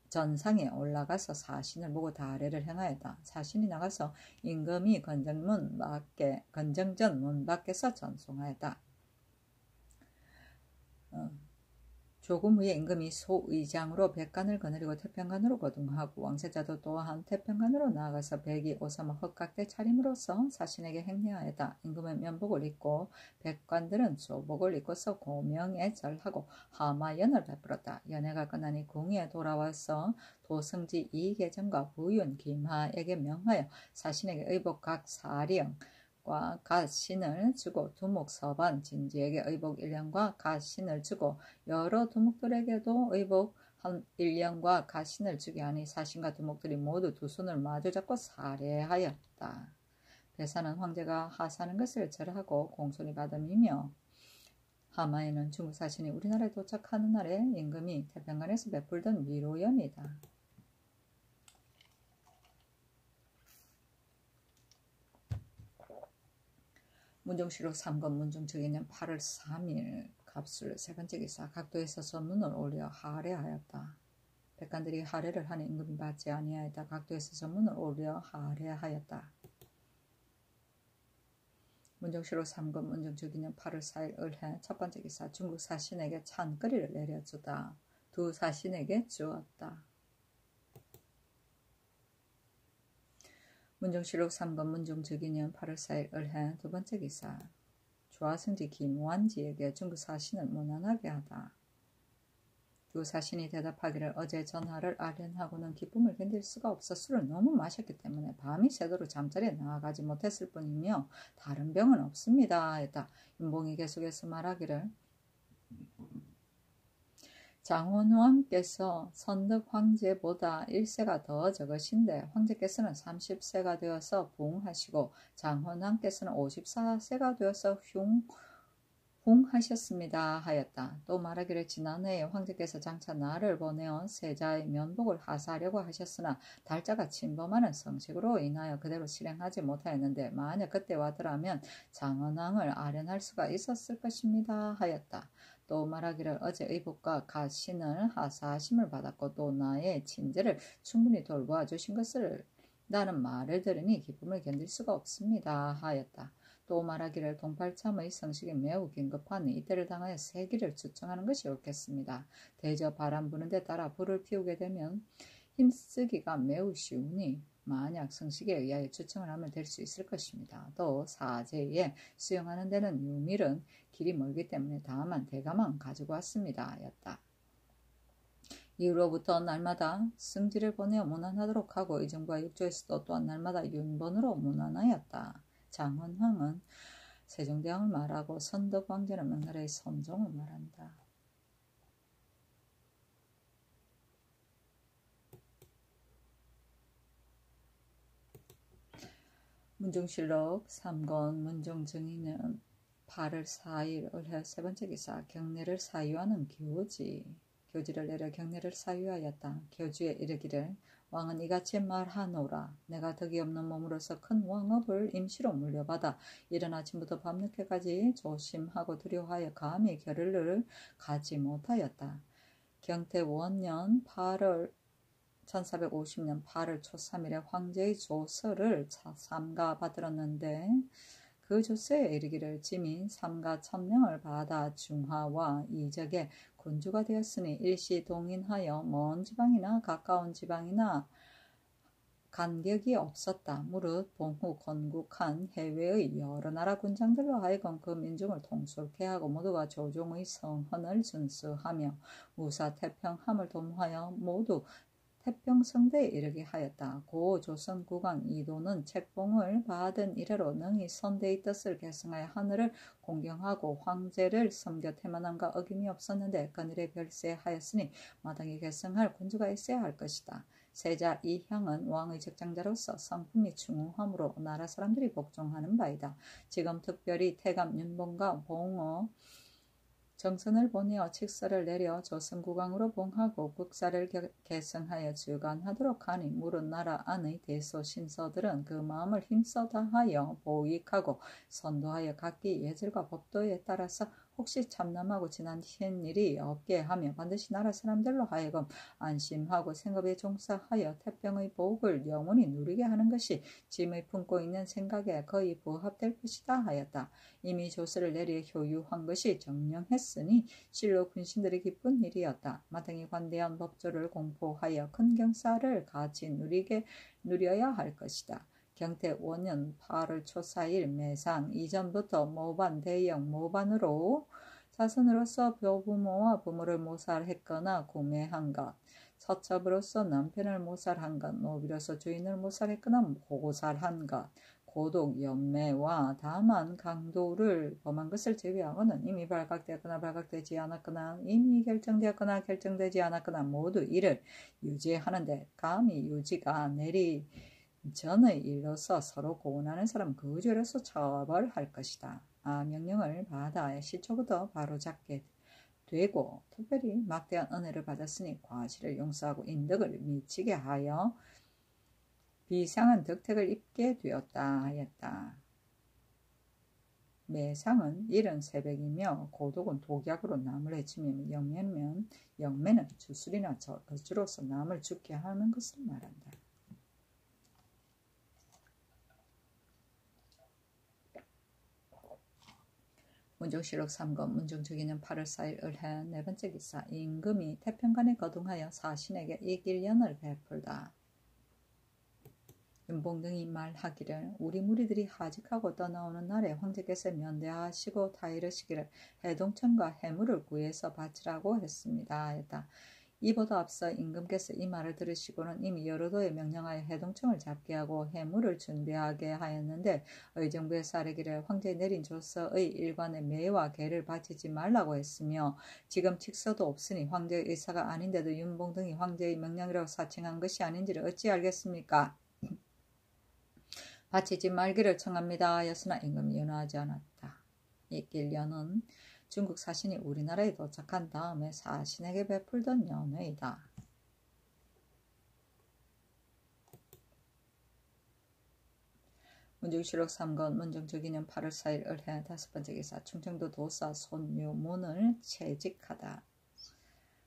S1: 전상에 올라가서 사신을 보고 다례를 행하였다. 사신이 나가서 임금이 건정전 문 밖에서 전송하였다. 조금 후에 임금이 소의장으로 백관을 거느리고 태평관으로 거둥하고 왕세자도 또한 태평관으로 나아가서 백이 오사마 헛각대 차림으로써 사신에게 행례하였다. 임금은 면복을 입고 백관들은 조복을 입고서 고명에 절하고 하마연을 베풀었다. 연회가 끝나니 궁에 돌아와서 도승지 이계정과 부윤 김하에게 명하여 사신에게 의복 각 사령 갓신을 주고 두목 서반 진지에게 의복 1년과 갓신을 주고 여러 두목들에게도 의복 1년과 갓신을 주게 하니 사신과 두목들이 모두 두 손을 마주잡고 살해하였다. 배사는 황제가 하사하는 것을 절하고 공손히 받음이며 하마에는 중국 사신이 우리나라에 도착하는 날에 임금이 태평관에서 베풀던 위로염이다. 문종실록 3권 문종 즉위년 8월 3일 갑술 세 번째 기사 각도에서 선문을 올려 하례하였다. 백관들이 하례를 하니 임금이 받지 아니하였다. 각도에서 선문을 올려 하례하였다. 문종실록 3권 문종 즉위년 8월 4일 을해 첫 번째 기사 중국 사신에게 찬거리를 내려주다. 두 사신에게 주었다. 문종실록 3권 문종 즉위년 8월 4일 을해 두 번째 기사 조화승지 김완지에게 중국 사신을 무난하게 하다. 두 사신이 대답하기를 어제 전하를 아련하고는 기쁨을 견딜 수가 없어 술을 너무 마셨기 때문에 밤이 새도록 잠자리에 나아가지 못했을 뿐이며 다른 병은 없습니다 했다. 윤봉이 계속해서 말하기를 장원왕께서 선덕 황제보다 1세가 더 적으신데 황제께서는 30세가 되어서 부흥하시고 장원왕께서는 54세가 되어서 흉하셨습니다 하였다. 또 말하기를 지난해에 황제께서 장차 나를 보내어 세자의 면복을 하사하려고 하셨으나 달자가 침범하는 성식으로 인하여 그대로 실행하지 못하였는데 만약 그때 와더라면 장원왕을 아련할 수가 있었을 것입니다 하였다. 또 말하기를 어제 의복과 갓신을 하사하심을 받았고 또 나의 친제를 충분히 돌보아 주신 것을 나는 말을 들으니 기쁨을 견딜 수가 없습니다 하였다. 또 말하기를 동팔참의 성식이 매우 긴급하니 이때를 당하여 세기를 추청하는 것이 옳겠습니다. 대저 바람 부는 데 따라 불을 피우게 되면 힘쓰기가 매우 쉬우니 만약 성식에 의하여 추청을 하면 될 수 있을 것입니다. 또 사제에 수용하는 데는 유밀은 길이 멀기 때문에 다만 대가만 가지고 왔습니다 였다. 이후로부터 날마다 승지를 보내어 문안하도록 하고 의정부와 육조에서도 또한 날마다 윤번으로 문안하였다. 장원왕은 세종대왕을 말하고 선덕왕제는 명나라의 선종을 말한다. 문종실록 3권 문종 증인은 8월 4일 을해 세 번째 기사 경례를 사유하는 교지를 내려 경례를 사유하였다. 교주에 이르기를 왕은 이같이 말하노라. 내가 덕이 없는 몸으로서 큰 왕업을 임시로 물려받아 이른 아침부터 밤늦게까지 조심하고 두려워하여 감히 결의를 가지 못하였다. 경태원년 1450년 8월 초 3일에 황제의 조서를 삼가받들었는데 그 조서에 이르기를 지민 삼가 1000명을 받아 중하와 이적에 군주가 되었으니 일시 동인하여 먼 지방이나 가까운 지방이나 간격이 없었다. 무릇 봉후 건국한 해외의 여러 나라 군장들로 하여금 그 민중을 통솔케 하고 모두가 조종의 성헌을 준수하며 무사태평함을 도모하여 모두 태평성대에 이르게 하였다. 고 조선 국왕 이도는 책봉을 받은 이래로 능히 선대의 뜻을 계승하여 하늘을 공경하고 황제를 섬겨 태만함과 어김이 없었는데 그늘에 별세하였으니 마땅히 계승할 군주가 있어야 할 것이다. 세자 이향은 왕의 적장자로서 성품이 충후하므로 나라 사람들이 복종하는 바이다. 지금 특별히 태감 윤봉과 봉어 정선을 보내어 칙서를 내려 조선국왕으로 봉하고 국사를 계승하여 주관하도록 하니 물은 나라 안의 대소 신서들은 그 마음을 힘써 다하여 보익하고 선도하여 각기 예절과 법도에 따라서 혹시 참남하고 지난 일이 없게 하며 반드시 나라 사람들로 하여금 안심하고 생업에 종사하여 태평의 복을 영원히 누리게 하는 것이 짐의 품고 있는 생각에 거의 부합될 것이다 하였다. 이미 조서를 내려 효유한 것이 정령했으니 실로 군신들이 기쁜 일이었다. 마땅히 관대한 법조를 공포하여 큰 경사를 같이 누려야 할 것이다. 경태 5년 8월 초 4일 매상 이전부터 모반 대형 모반으로 자손으로서 부모와 부모를 모살했거나 구매한 것, 서첩으로서 남편을 모살한 것, 노비로서 주인을 모살했거나 고살한 것, 고독, 연매와 다만 강도를 범한 것을 제외하고는 이미 발각되거나 발각되지 않았거나 이미 결정되었거나 결정되지 않았거나 모두 이를 유지하는데 감히 유지가 내리 전의 일로서 서로 고운하는 사람 그 죄로서 처벌할 것이다. 명령을 받아 시초부터 바로잡게 되고 특별히 막대한 은혜를 받았으니 과실을 용서하고 인덕을 미치게 하여 비상한 덕택을 입게 되었다 하였다. 매상은 일은 새벽이며 고독은 독약으로 남을 해치며 영매는 주술이나 거주로서 남을 죽게 하는 것을 말한다. 문종실록 3권 문종주기년 8월 4일 을해 네 번째 기사 임금이 태평간에 거둥하여 사신에게 이길연을 베풀다. 윤봉등이 말하기를 우리 무리들이 하직하고 떠나오는 날에 황제께서 면대하시고 다 이르시기를 해동천과 해물을 구해서 바치라고 했습니다 했다. 이보다 앞서 임금께서 이 말을 들으시고는 이미 여러도에 명령하여 해동청을 잡게 하고 해물을 준비하게 하였는데 의정부에서 아뢰기를 황제에 내린 조서의 일관에 매와 개를 바치지 말라고 했으며 지금 칙서도 없으니 황제의 의사가 아닌데도 윤봉등이 황제의 명령이라고 사칭한 것이 아닌지를 어찌 알겠습니까? 바치지 말기를 청합니다 하였으나 임금이 연호하지 않았다. 이길연은 중국 사신이 우리나라에 도착한 다음에 사신에게 베풀던 연회이다. 문종실록 3권 문종주기년 8월 4일 을해 다섯 번째 기사 충청도 도사 손유문을 채직하다.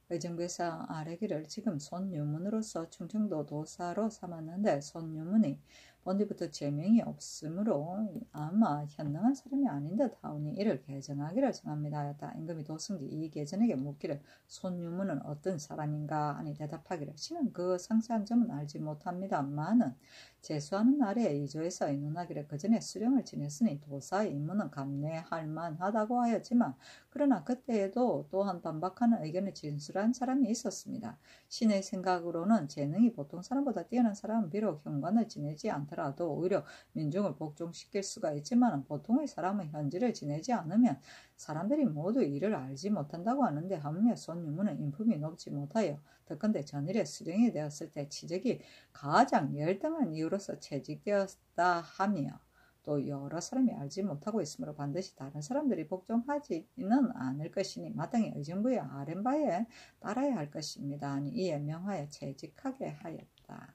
S1: 의정부에서 아뢰기를 지금 손유문으로서 충청도 도사로 삼았는데 손유문이 본디부터 제명이 없으므로 아마 현명한 사람이 아닌 듯 하오니 이를 개정하기를 정합니다 하였다. 임금이 도승지 이 계전에게 묻기를 손유문은 어떤 사람인가 하니 대답하기를 신은 그 상세한 점은 알지 못합니다마는 제수하는 날에 이조에서 의논하기를 그 전에 수령을 지냈으니 도사의 임무는 감내할 만하다고 하였지만 그러나 그때에도 또한 반박하는 의견을 진술한 사람이 있었습니다. 신의 생각으로는 재능이 보통 사람보다 뛰어난 사람은 비록 현관을 지내지 않더라도 오히려 민중을 복종시킬 수가 있지만 보통의 사람은 현지를 지내지 않으면 사람들이 모두 이를 알지 못한다고 하는데 하물며 손유문은 인품이 높지 못하여 더컨대 전일에 수령이 되었을 때 치적이 가장 열등한 이유로서 채직되었다 하며 또 여러 사람이 알지 못하고 있으므로 반드시 다른 사람들이 복종하지는 않을 것이니 마땅히 의정부의 아랜바에 따라야 할 것입니다. 이에 명하여 채직하게 하였다.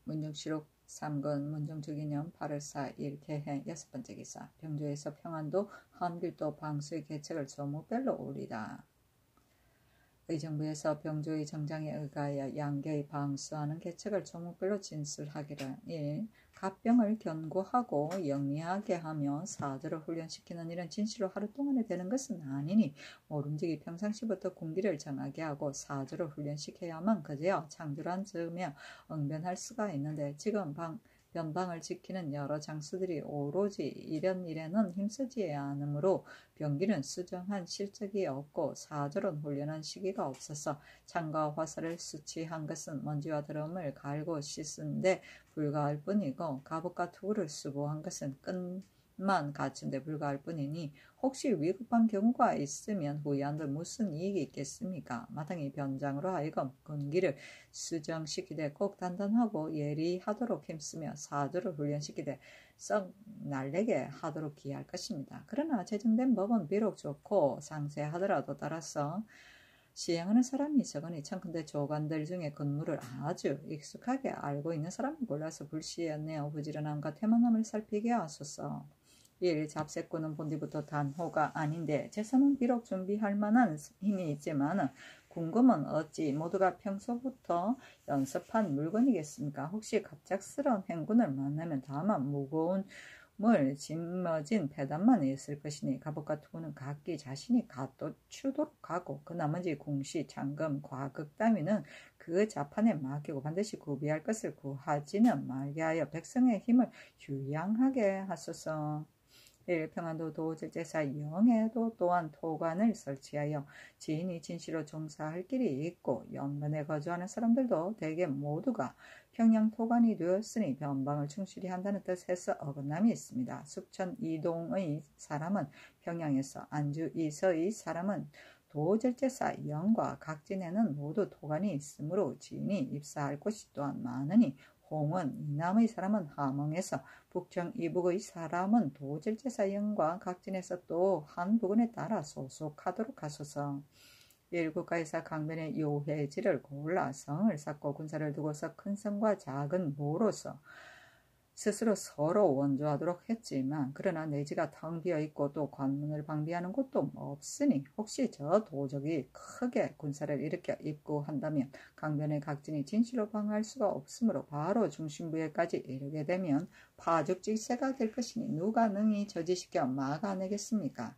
S1: 문종실록 3권 문종주기년 8월 4일 개해 여섯 번째 기사 병조에서 평안도 함길도 방수의 계책을 조목별로 올리다. 의정부에서 병조의 정장에 의하여 양계의 방수하는 계책을 조목별로 진술하기를 1. 갑병을 견고하고 영리하게 하며 사주를 훈련시키는 일은 진실로 하루 동안에 되는 것은 아니니 모름지기 평상시부터 군기를 정하게 하고 사주를 훈련시켜야만 그제야 창조란 즈으며 응변할 수가 있는데 지금 변방을 지키는 여러 장수들이 오로지 이런 일에는 힘쓰지 않으므로 병기는 수정한 실적이 없고 사조론 훈련한 시기가 없어서 창과 화살을 수치한 것은 먼지와 드럼을 갈고 씻은 데 불과할 뿐이고 갑옷과 투구를 수보한 것은 끈만 갖춘 데 불과할 뿐이니 혹시 위급한 경우가 있으면 후회한들 무슨 이익이 있겠습니까? 마땅히 변장으로 하여금 군기를 수정시키되 꼭 단단하고 예리하도록 힘쓰며 사조를 훈련시키되 썩 날래게 하도록 기할 것입니다. 그러나 제정된 법은 비록 좋고 상세하더라도 따라서 시행하는 사람이 적으니 청컨대 조관들 중에 근무를 아주 익숙하게 알고 있는 사람을 골라서 불시에내어 부지런함과 태만함을 살피게 하소서. 1. 잡세꾼은 본디부터 단호가 아닌데 제사는 비록 준비할 만한 힘이 있지만 궁금은 어찌 모두가 평소부터 연습한 물건이겠습니까? 혹시 갑작스러운 행군을 만나면 다만 무거운 물 짊어진 배단만 있을 것이니 갑옷과 투구는 각기 자신이 갖추도록 하고 그 나머지 궁시, 장금, 과극 따위는 그 자판에 맡기고 반드시 구비할 것을 구하지는 말게 하여 백성의 힘을 휴양하게 하소서. 1. 평안도 도질제사 영에도 또한 토관을 설치하여 지인이 진시로 종사할 길이 있고 연변에 거주하는 사람들도 대개 모두가 평양 토관이 되었으니 변방을 충실히 한다는 뜻에서 어긋남이 있습니다. 숙천 이동의 사람은 평양에서, 안주 이서의 사람은 도절제사 영과 각진에는 모두 토관이 있으므로 지인이 입사할 곳이 또한 많으니 홍은 이남의 사람은 함흥에서, 북청 이북의 사람은 도질제사 영과 각진에서 또 한 부근에 따라 소속하도록 하소서. 1. 국가에서 강변의 요해지를 골라 성을 쌓고 군사를 두고서 큰 성과 작은 모로서 스스로 서로 원조하도록 했지만 그러나 내지가 텅 비어있고 또 관문을 방비하는 곳도 없으니 혹시 저 도적이 크게 군사를 일으켜 입구한다면 강변의 각진이 진실로 방어할 수가 없으므로 바로 중심부에까지 이르게 되면 파죽지세가 될 것이니 누가 능히 저지시켜 막아내겠습니까?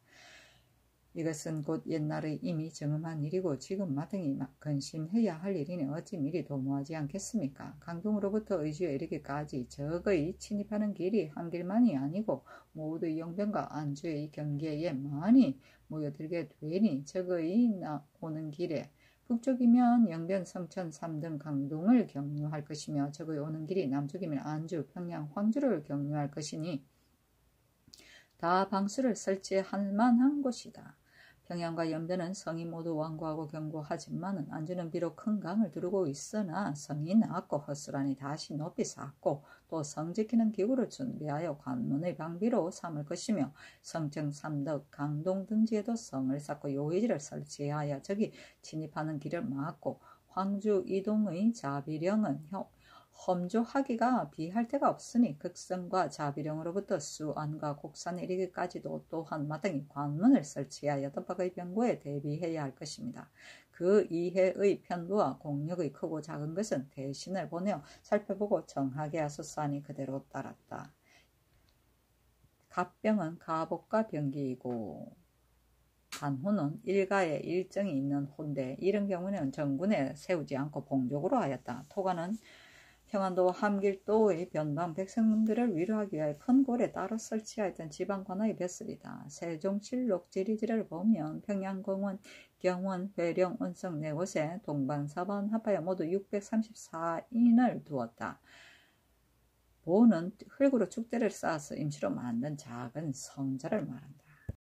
S1: 이것은 곧 옛날의 이미 정음한 일이고 지금 마땅히 근심해야 할 일이니 어찌 미리 도모하지 않겠습니까? 강동으로부터 의주에 이르기까지 적의 침입하는 길이 한 길만이 아니고 모두 영변과 안주의 경계에 많이 모여들게 되니 적의 오는 길에 북쪽이면 영변, 성천, 삼등, 강동을 경유할 것이며 적의 오는 길이 남쪽이면 안주, 평양, 황주를 경유할 것이니 다 방수를 설치할 만한 곳이다. 평양과 연변은 성이 모두 완고하고 견고하지만 안주는 비록 큰 강을 두르고 있으나 성이 낮고 허술하니 다시 높이 쌓고 또 성 지키는 기구를 준비하여 관문의 방비로 삼을 것이며 성청, 삼덕, 강동 등지에도 성을 쌓고 요해지를 설치하여 적이 진입하는 길을 막고 황주 이동의 자비령은 험조하기가 비할 데가 없으니 극성과 자비령으로부터 수안과 곡산에 이르기까지도 또한 마땅히 관문을 설치하여 떡박의 병고에 대비해야 할 것입니다. 그 이해의 편부와 공력의 크고 작은 것은 대신을 보내어 살펴보고 정하게 하소서 하니 그대로 따랐다. 갑병은 갑옷과 병기이고 간호는 일가에 일정이 있는 호인데 이런 경우는 정군에 세우지 않고 봉족으로 하였다. 토관은 평안도 함길도의 변방 백성들을 위로하기 위하여 큰 골에 따로 설치하였던 지방관아의 뱃슬이다. 세종실록 지리지를 보면 평양공원, 경원, 회령, 운성 네 곳에 동방사번 합하여 모두 634인을 두었다. 보는 흙으로 축대를 쌓아서 임시로 만든 작은 성자를 말한다.